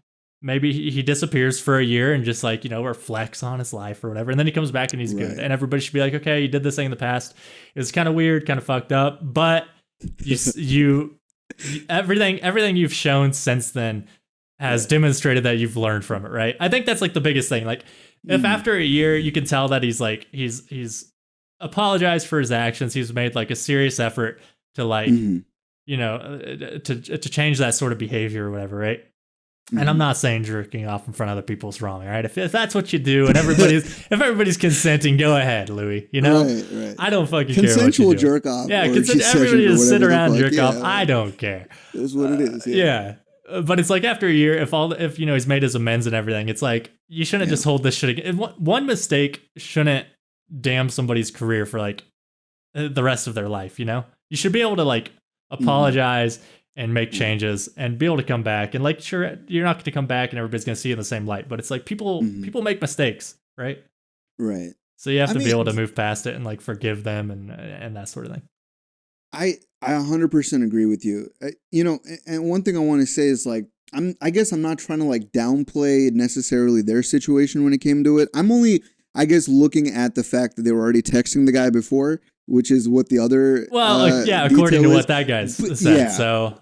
maybe he disappears for a year and just like, reflects on his life or whatever. And then he comes back and he's good. And everybody should be like, okay, you did this thing in the past. It was kind of weird, kind of fucked up, but everything you've shown since then has demonstrated that you've learned from it, right? I think that's like the biggest thing. Like, if after a year you can tell that he's apologized for his actions, he's made like a serious effort to like to change that sort of behavior or whatever, right? And I'm not saying jerking off in front of other people is wrong, right? If that's what you do and if everybody's consenting, go ahead, Louis. Right. I don't fucking care what you do. Consensual jerk off. Yeah, everybody just sit around and jerk off. I don't care. That's what it is. Yeah. But it's like after a year, if he's made his amends and everything, it's like, you shouldn't just hold this shit again. One mistake shouldn't damn somebody's career for like the rest of their life. You should be able to like apologize and make changes and be able to come back. And like, sure, you're not going to come back and everybody's going to see you in the same light, but it's like people make mistakes, right? Right. So you have to be able to move past it and like forgive them and that sort of thing. I 100% agree with you. And one thing I want to say is like, I guess I'm not trying to like downplay necessarily their situation when it came to it. I'm only, I guess, looking at the fact that they were already texting the guy before, which is what the other according to what that guy said. So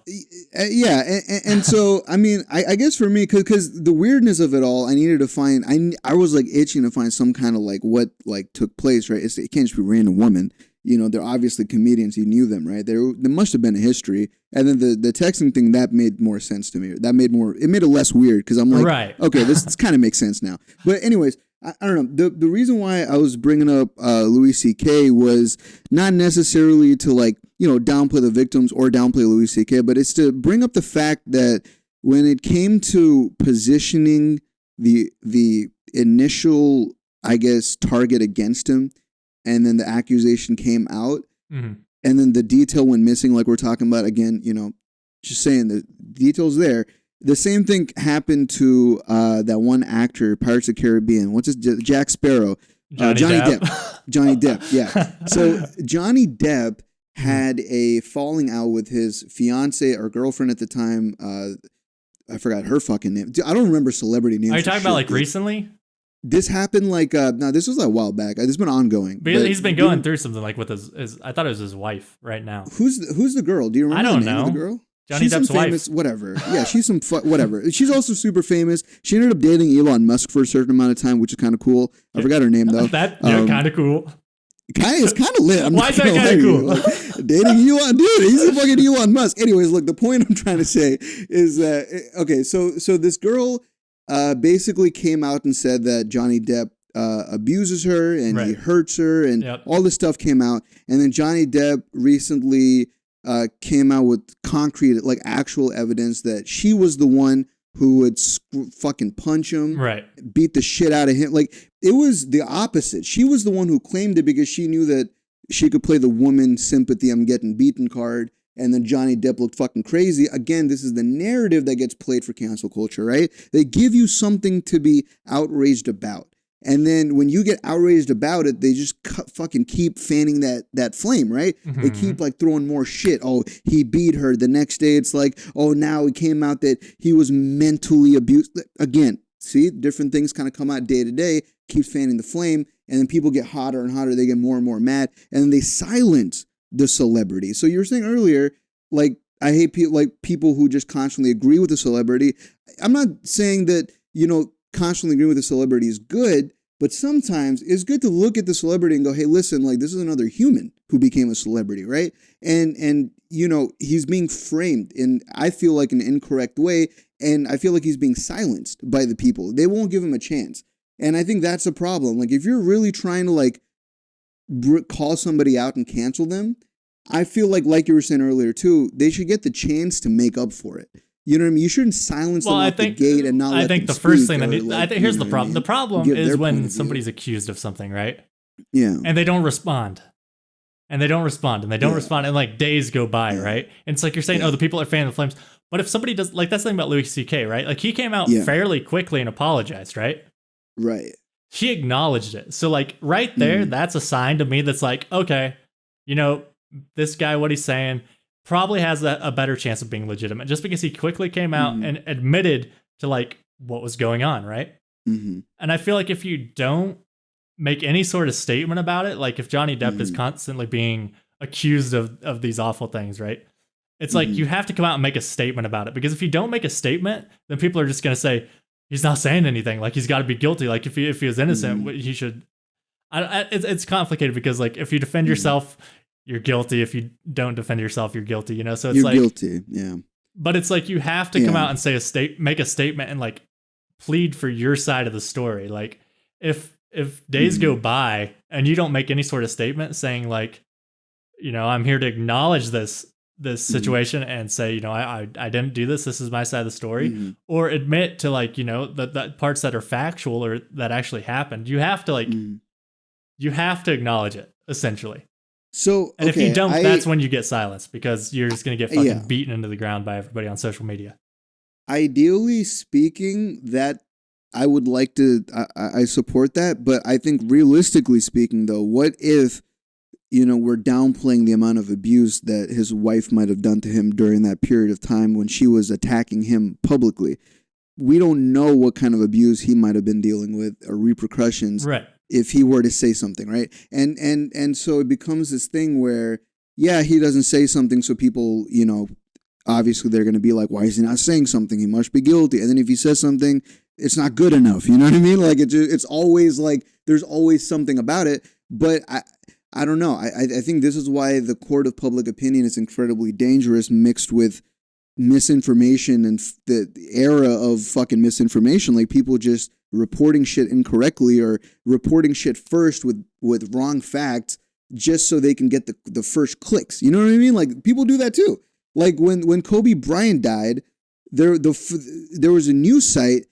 and so I mean, I guess for me, because the weirdness of it all, I needed to find. I was like itching to find some kind of like what like took place, right? It can't just be a random woman. they're obviously comedians. You knew them, right? There must have been a history. And then the texting thing, that made more sense to me. It made it less weird because I'm like, right. Okay, this kind of makes sense now. But anyways, I don't know. The reason why I was bringing up Louis C.K. was not necessarily to downplay the victims or downplay Louis C.K., but it's to bring up the fact that when it came to positioning the initial, I guess, target against him, and then the accusation came out, and then the detail went missing, like we're talking about again, just saying the details there. The same thing happened to that one actor, Pirates of the Caribbean. What's his Jack Sparrow? Johnny Depp. Johnny Depp, yeah. So Johnny Depp had a falling out with his fiance or girlfriend at the time. I forgot her fucking name. I don't remember celebrity names. Are you talking about recently? This happened no, this was a while back. It's been ongoing. But he's been going through something with his I thought it was his wife right now. Who's the girl? Do you remember the name of the girl? Johnny Depp's famous, wife. Whatever. Yeah, she's some whatever. She's also super famous. She ended up dating Elon Musk for a certain amount of time, which is kind of cool. I forgot her name though. Kind of cool. It's kind of lit. Why is that kind of cool? Dating Elon, dude, he's a fucking Elon Musk. Anyways, look, the point I'm trying to say is that, okay, so this girl basically came out and said that Johnny Depp abuses her and he hurts her and all this stuff came out. And then Johnny Depp recently came out with concrete, actual evidence that she was the one who would fucking punch him, beat the shit out of him. It was the opposite. She was the one who claimed it because she knew that she could play the woman sympathy, I'm getting beaten card. And then Johnny Depp looked fucking crazy. Again, this is the narrative that gets played for cancel culture, right? They give you something to be outraged about. And then when you get outraged about it, they just fucking keep fanning that flame, right? Mm-hmm. They keep throwing more shit. Oh, he beat her. The next day it's now it came out that he was mentally abused. Again, see, different things kind of come out day to day, keeps fanning the flame. And then people get hotter and hotter. They get more and more mad. And then they silence the celebrity. So you were saying earlier, I hate people who just constantly agree with the celebrity. I'm not saying that, constantly agreeing with a celebrity is good, but sometimes it's good to look at the celebrity and go, hey, listen, this is another human who became a celebrity, right? And he's being framed in, I feel an incorrect way, and I feel like he's being silenced by the people. They won't give him a chance. And I think that's a problem. If you're really trying to call somebody out and cancel them, I feel like you were saying earlier too, they should get the chance to make up for it. You know what I mean? You shouldn't silence them at the gate and not let them speak. I think the first thing I think here's the problem. The problem is when somebody's accused of something, right? Yeah. And they don't respond. And days go by, right? And it's you're saying, oh, the people are fanning the flames. But if somebody does, that's the thing about Louis C.K., right? He came out fairly quickly and apologized, right? Right. He acknowledged it. So right there, that's a sign to me that's okay, this guy, what he's saying probably has a better chance of being legitimate just because he quickly came out and admitted to what was going on, right? Mm-hmm. And I feel if you don't make any sort of statement about it, if Johnny Depp is constantly being accused of these awful things, right? It's you have to come out and make a statement about it, because if you don't make a statement, then people are just going to say, he's not saying anything. He's got to be guilty. If he was innocent, he should. It's complicated because if you defend yourself, you're guilty. If you don't defend yourself, you're guilty. So it's you're guilty. Yeah. But it's you have to come out and say make a statement and plead for your side of the story. If days go by and you don't make any sort of statement saying I'm here to acknowledge this situation and say, I didn't do this. This is my side of the story, or admit to the parts that are factual or that actually happened. You have to you have to acknowledge it essentially. So, and if you don't, that's when you get silenced, because you're just going to get fucking beaten into the ground by everybody on social media. Ideally speaking, that I would like to, I support that. But I think realistically speaking, though, what if, we're downplaying the amount of abuse that his wife might have done to him during that period of time when she was attacking him publicly? We don't know what kind of abuse he might have been dealing with or repercussions. Right. If he were to say something, right? And so it becomes this thing where, he doesn't say something, so people, obviously they're going to be like, why is he not saying something? He must be guilty. And then if he says something, it's not good enough. You know what I mean? It's always there's always something about it. But I don't know. I think this is why the court of public opinion is incredibly dangerous, mixed with misinformation and the era of fucking misinformation. Like people just reporting shit incorrectly or reporting shit first with wrong facts just so they can get the first clicks. You know what I mean? Like people do that too. Like when Kobe Bryant died, there was a news site,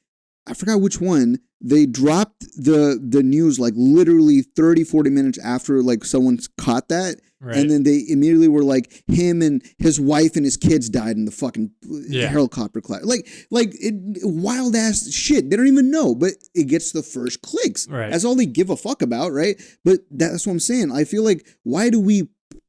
I forgot which one, they dropped the news like literally 30, 40 minutes after like someone caught that. Right. And then they immediately were like, him and his wife and his kids died in the fucking helicopter crash. Like wild ass shit. They don't even know, but it gets the first clicks. Right. That's all they give a fuck about, right? But that's what I'm saying. I feel like, why do we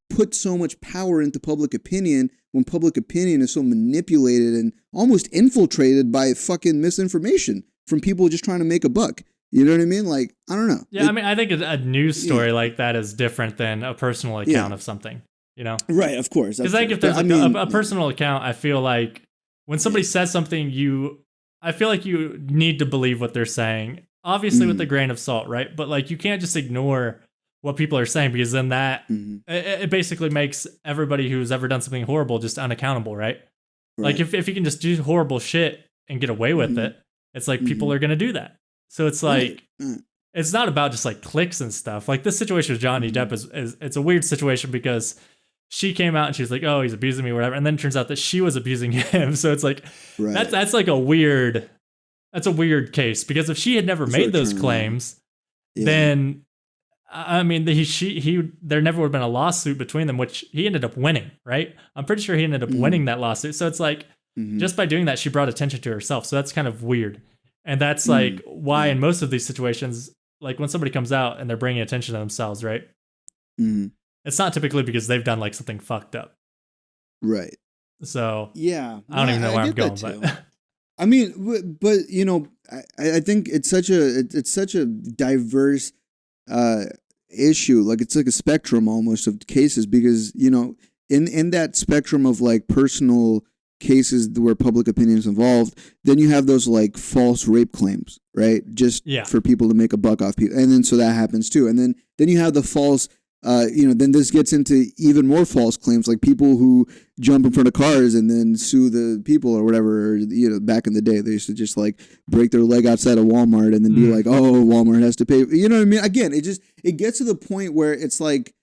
put so much power into public opinion when public opinion is so manipulated and almost infiltrated by fucking misinformation from people just trying to make a buck? You know what I mean? Like, I don't know. Yeah, I mean, I think a news story like that is different than a personal account of something, you know? Right, of course. Because like if there's a personal account, I feel like when somebody says something, I feel like you need to believe what they're saying, obviously with a grain of salt, right? But like you can't just ignore what people are saying, because then that it basically makes everybody who's ever done something horrible just unaccountable, right? Like if you can just do horrible shit and get away with it, it's like people are going to do that. So it's like, it's not about just like clicks and stuff. Like this situation with Johnny Depp is it's a weird situation because she came out and she was like, oh, he's abusing me or whatever. And then it turns out that she was abusing him. So it's like, that's like a weird case, because if she had never made those claims, then I mean, there never would have been a lawsuit between them, which he ended up winning, right? I'm pretty sure he ended up winning that lawsuit. So it's like, just by doing that, she brought attention to herself. So that's kind of weird. And that's like why in most of these situations, like when somebody comes out and they're bringing attention to themselves, right? It's not typically because they've done like something fucked up. Right. So yeah, I don't even know where I'm going, but I mean, but you know, I think it's such a diverse issue. Like it's like a spectrum almost of cases, because, you know, in that spectrum of like personal cases where public opinion is involved, then you have those like false rape claims, right? Just for people to make a buck off people. And then so that happens too. And then you have the false, then this gets into even more false claims, like people who jump in front of cars and then sue the people or whatever. Or, you know, back in the day, they used to just like break their leg outside of Walmart and then be like, oh, Walmart has to pay. You know what I mean? Again, it gets to the point where it's like,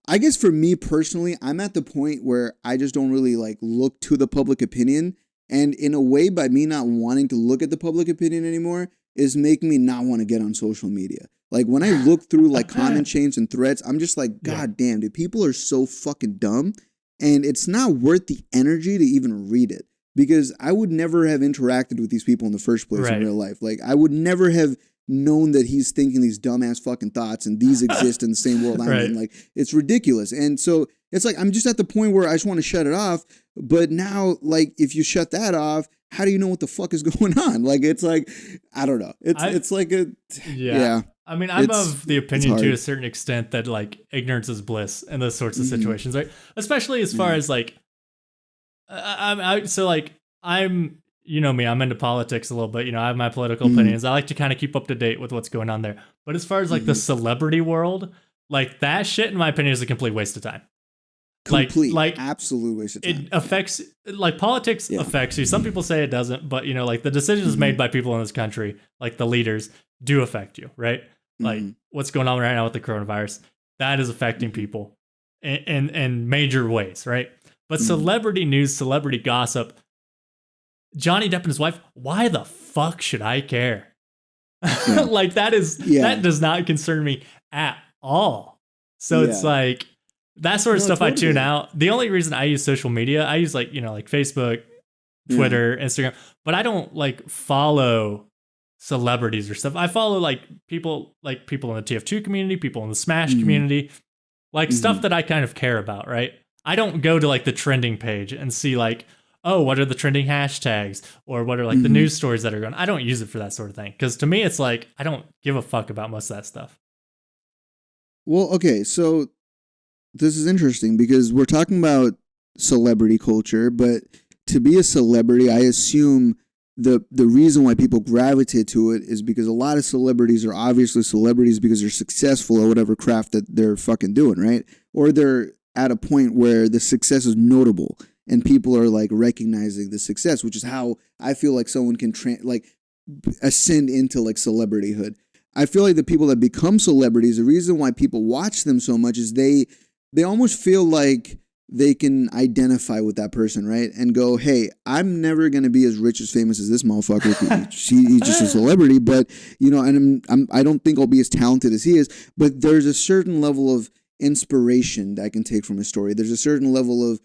I guess for me personally, I'm at the point where I just don't really like look to the public opinion. And in a way, by me not wanting to look at the public opinion anymore is making me not want to get on social media. Like when I look through like comment chains and threads, I'm just like, God damn, dude, people are so fucking dumb. And it's not worth the energy to even read it, because I would never have interacted with these people in the first place in real life. Like I would never have known that he's thinking these dumbass fucking thoughts and these exist in the same world I'm in. Like it's ridiculous. And so it's like, I'm just at the point where I just want to shut it off. But now, like, if you shut that off, how do you know what the fuck is going on? Like, it's like, I don't know. It's like a, I mean, I'm of the opinion to a certain extent that like ignorance is bliss in those sorts of situations, right? Especially as far as like, I'm, you know me, I'm into politics a little bit. You know, I have my political opinions. I like to kind of keep up to date with what's going on there. But as far as like the celebrity world, like that shit, in my opinion, is a complete waste of time. Like absolute waste of time. It affects, like politics affects you. Some people say it doesn't, but you know, like the decisions made by people in this country, like the leaders, do affect you, right? Like what's going on right now with the coronavirus, that is affecting people in major ways, right? But celebrity news, celebrity gossip, Johnny Depp and his wife, why the fuck should I care? Like that does not concern me at all. So it's like that sort of stuff I tune out. The only reason I use social media, I use like, you know, like Facebook, Twitter, Instagram, but I don't like follow celebrities or stuff. I follow like people in the TF2 community, people in the Smash community, like stuff that I kind of care about, right? I don't go to like the trending page and see like, oh, what are the trending hashtags, or what are like the news stories that are going. I don't use it for that sort of thing, because to me it's like I don't give a fuck about most of that stuff. Well, okay, so this is interesting because we're talking about celebrity culture, but to be a celebrity, I assume the reason why people gravitate to it is because a lot of celebrities are obviously celebrities because they're successful at whatever craft that they're fucking doing, right? Or they're at a point where the success is notable and people are like recognizing the success, which is how I feel like someone can ascend into like celebrityhood. I feel like the people that become celebrities, the reason why people watch them so much is they almost feel like they can identify with that person, right? And go, hey, I'm never going to be as rich as famous as this motherfucker. He's just a celebrity, but, you know, and I don't think I'll be as talented as he is, but there's a certain level of inspiration that I can take from a story. There's a certain level of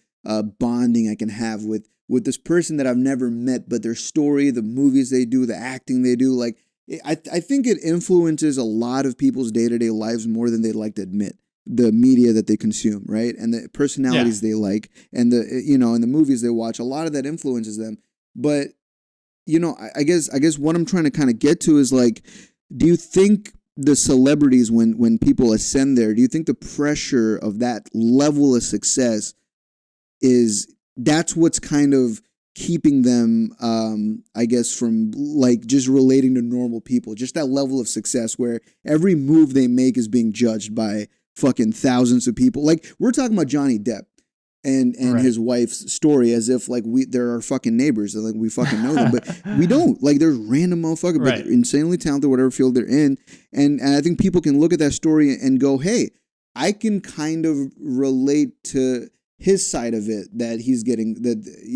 bonding I can have with this person that I've never met, but their story, the movies they do, the acting they do, like, I think it influences a lot of people's day-to-day lives more than they'd like to admit. The media that they consume, right? And the personalities they like, and and the movies they watch, a lot of that influences them. But, you know, I guess what I'm trying to kind of get to is like, do you think the celebrities, when people ascend there, do you think the pressure of that level of success that's what's kind of keeping them, I guess, from like just relating to normal people, just that level of success where every move they make is being judged by fucking thousands of people. Like, we're talking about Johnny Depp and right. his wife's story as if like they're our fucking neighbors and like we fucking know them, but we don't. Like, there's random motherfuckers, right. but they're insanely talented, whatever field they're in. And I think people can look at that story and go, hey, I can kind of relate to his side of it, that he's getting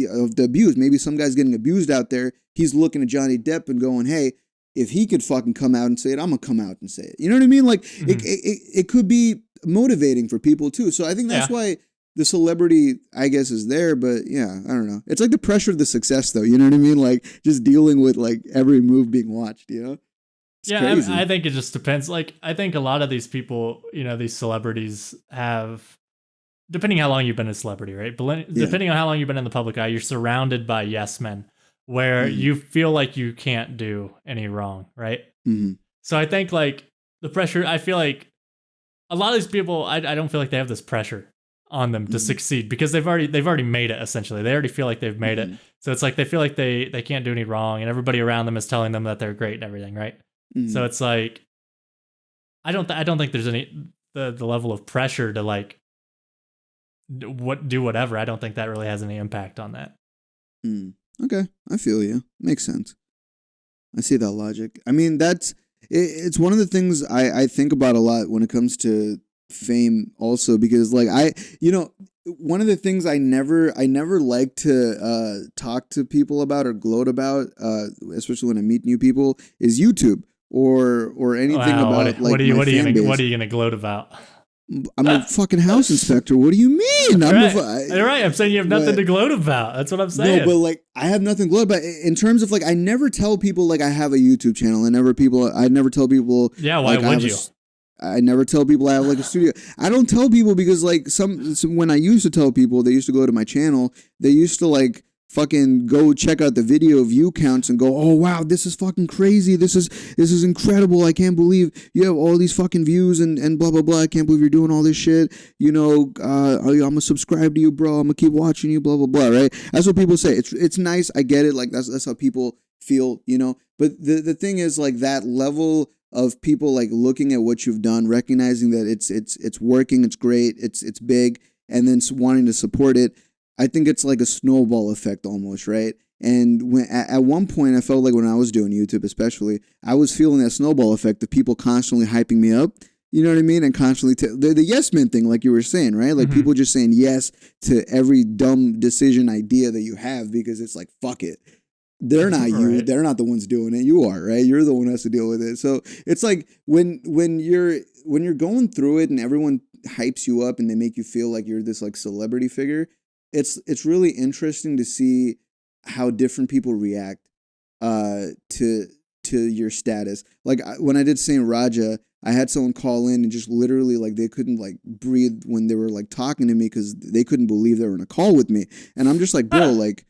of the abuse. Maybe some guy's getting abused out there. He's looking at Johnny Depp and going, hey, if he could fucking come out and say it, I'm gonna come out and say it. You know what I mean? Like, it could be motivating for people too. So I think that's why the celebrity, I guess, is there. But yeah, I don't know. It's like the pressure of the success, though. You know what I mean? Like, just dealing with like every move being watched. You know? It's crazy. I think it just depends. Like, I think a lot of these people, you know, these celebrities have, depending how long you've been a celebrity, right? Depending on how long you've been in the public eye, you're surrounded by yes men, where you feel like you can't do any wrong, right? Mm-hmm. So I think like the pressure, I feel like a lot of these people, I don't feel like they have this pressure on them to succeed because they've already made it. Essentially, they already feel like they've made it. So it's like they feel like they can't do any wrong, and everybody around them is telling them that they're great and everything, right? So it's like I don't think there's any the level of pressure to like do whatever. I don't think that really has any impact on that. Okay, I feel you. Makes sense. I see that logic. I mean, it's one of the things I think about a lot when it comes to fame also, because like one of the things I never like to talk to people about or gloat about, especially when I meet new people, is YouTube or anything about what are you gonna gloat about? I'm a fucking house inspector. What do you mean? You're right. I'm saying you have nothing to gloat about. That's what I'm saying. No, but like I have nothing to gloat about in terms of like I never tell people like I have a YouTube channel. I never tell people. Yeah, why would you? I never tell people I have like a studio. I don't tell people because like some when I used to tell people, they used to go to my channel. They used to like fucking go check out the video view counts and go, oh wow, this is fucking crazy. This is incredible. I can't believe you have all these fucking views and blah blah blah. I can't believe you're doing all this shit. You know, I'm gonna subscribe to you, bro. I'm gonna keep watching you, blah blah blah. Right? That's what people say. It's nice. I get it. Like that's how people feel. You know. But the thing is like that level of people like looking at what you've done, recognizing that it's working, it's great, it's big, and then wanting to support it. I think it's like a snowball effect almost, right? And when at one point I felt like when I was doing YouTube especially, I was feeling that snowball effect of people constantly hyping me up, you know what I mean? And constantly, the yes men thing, like you were saying, right? Like people just saying yes to every dumb decision idea that you have because it's like, fuck it. They're not you. Right. They're not the ones doing it. You are, right? You're the one who has to deal with it. So it's like when you're going through it and everyone hypes you up and they make you feel like you're this like celebrity figure, it's really interesting to see how different people react to your status. Like when I did Saint Raja, I had someone call in and just literally like they couldn't like breathe when they were like talking to me because they couldn't believe they were in a call with me. And I'm just like, bro, like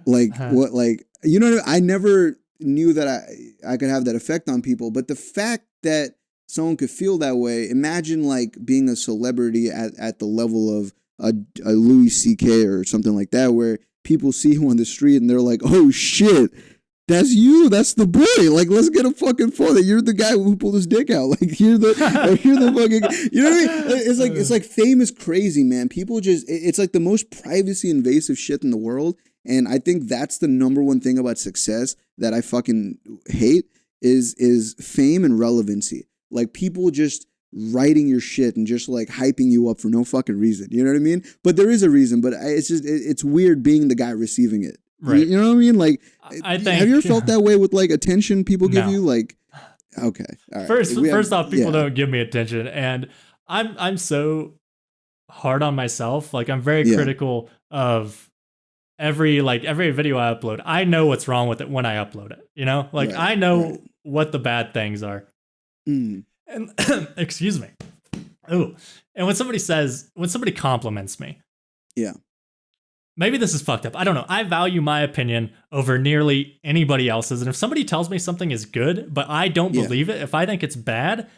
what, like, you know, I never knew that I could have that effect on people. But the fact that someone could feel that way, imagine like being a celebrity at the level of a Louis C.K. or something like that, where people see you on the street and they're like, oh shit, That's you. That's the boy. Like, let's get a fucking photo. You're the guy who pulled his dick out. Like, you're the fucking. You know what I mean? It's like fame is crazy, man. People it's like the most privacy invasive shit in the world. And I think that's the number one thing about success that I fucking hate is fame and relevancy. Like, people just writing your shit and just like hyping you up for no fucking reason. You know what I mean? But there is a reason. But it's weird being the guy receiving it. Right. You know what I mean? Like, I think, have you ever felt that way with like attention people give you? Like, okay, all right. First off, people don't give me attention, and I'm so hard on myself. Like, I'm very critical of every video I upload. I know what's wrong with it when I upload it. You know, like I know what the bad things are. And excuse me. Oh, and when somebody compliments me, maybe this is fucked up. I don't know. I value my opinion over nearly anybody else's. And if somebody tells me something is good, but I don't believe it, if I think it's bad,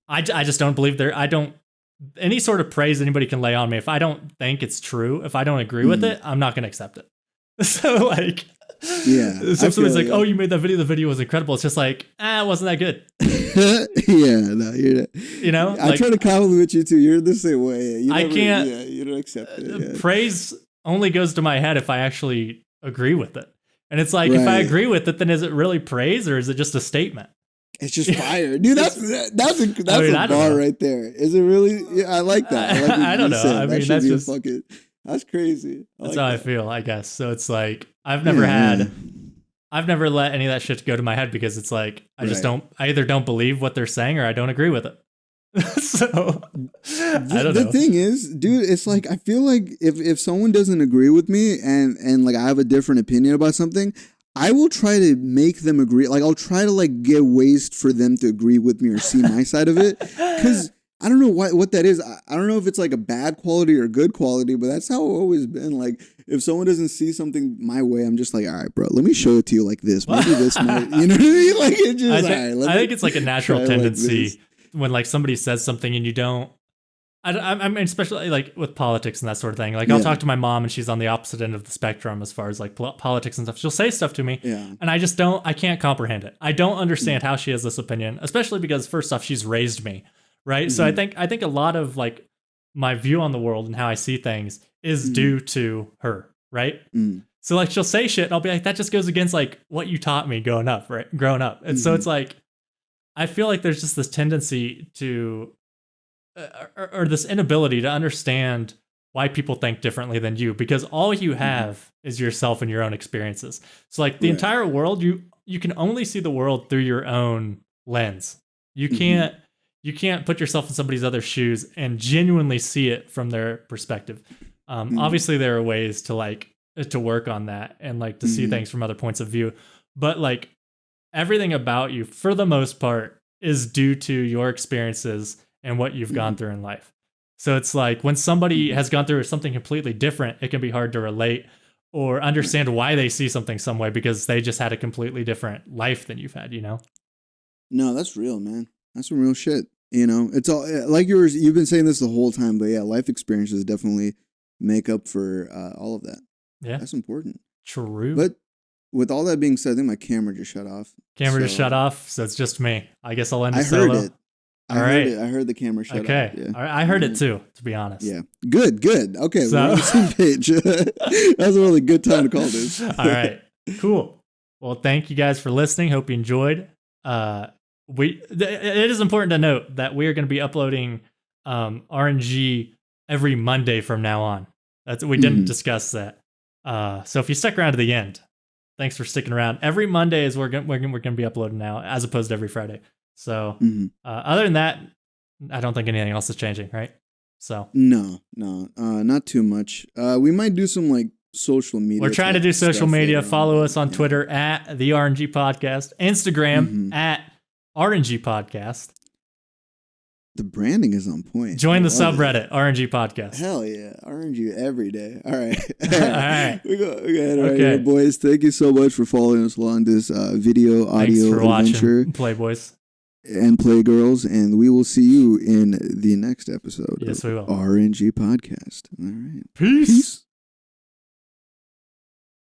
I just don't believe any sort of praise anybody can lay on me. If I don't think it's true, if I don't agree with it, I'm not going to accept it. So like, if somebody's like, oh, you made that video, the video was incredible. It's just like, it wasn't that good. You know, I try to compliment you too. You're the same way. I can't. You don't accept it. Praise only goes to my head if I actually agree with it. And it's like, if I agree with it, then is it really praise or is it just a statement? It's just fire. Dude, that's a bar right there. Is it really? Yeah, I like that. I like what I don't know. I mean, that's just that's crazy. That's how I feel, I guess. So it's like, I've never let any of that shit go to my head because it's like, I either don't believe what they're saying or I don't agree with it. So I don't know. The thing is, dude, it's like, I feel like if someone doesn't agree with me and like I have a different opinion about something, I will try to make them agree. Like, I'll try to like get ways for them to agree with me or see my side of it. Because I don't know what that is. I don't know if it's like a bad quality or good quality, but that's how I've always been. Like, if someone doesn't see something my way, I'm just like, all right, bro, let me show it to you like this. Maybe this might, you know what I mean? Like, it just, I think it's like a natural tendency when like somebody says something and you don't. I mean, especially like with politics and that sort of thing. Like, I'll talk to my mom and she's on the opposite end of the spectrum as far as like politics and stuff. She'll say stuff to me and I can't comprehend it. I don't understand how she has this opinion, especially because first off, she's raised me. Right. So I think a lot of like my view on the world and how I see things is due to her. Right. So like, she'll say shit and I'll be like, that just goes against like what you taught me growing up. And so it's like, I feel like there's just this tendency to, or this inability to understand why people think differently than you, because all you have is yourself and your own experiences. So like the entire world, you can only see the world through your own lens. You can't put yourself in somebody's other shoes and genuinely see it from their perspective. Obviously there are ways to work on that and like to see things from other points of view, but like everything about you for the most part is due to your experiences and what you've gone through in life. So it's like when somebody has gone through something completely different, it can be hard to relate or understand why they see something some way because they just had a completely different life than you've had, you know? No, that's real, man. That's some real shit. You know, it's all like you've been saying this the whole time, but yeah, life experiences definitely make up for all of that. Yeah. That's important. True. But with all that being said, I think my camera just shut off. Just shut off, so it's just me. I guess I'll end it solo. I heard it. I heard the camera shut off. Okay. Yeah. All right. I heard it too, to be honest. Yeah. Good. Okay. So, we're on the same page. That's a really good time to call this. All right. Cool. Well, thank you guys for listening. Hope you enjoyed. It is important to note that we are going to be uploading RNG every Monday from now on. We didn't discuss that. So if you stuck around to the end, thanks for sticking around. Every Monday is we're going to be uploading now, as opposed to every Friday. So other than that, I don't think anything else is changing, right? So no, not too much. We might do some like social media. We're trying to do social media. Follow us on Twitter at the RNG Podcast, Instagram at RNG Podcast. The branding is on point. Join the subreddit, RNG Podcast. Hell yeah. RNG every day. All right. All right. We go ahead right here, boys. Thank you so much for following us along this video, audio adventure. Watching Playboys. And Playgirls. And we will see you in the next episode of RNG Podcast. All right. Peace.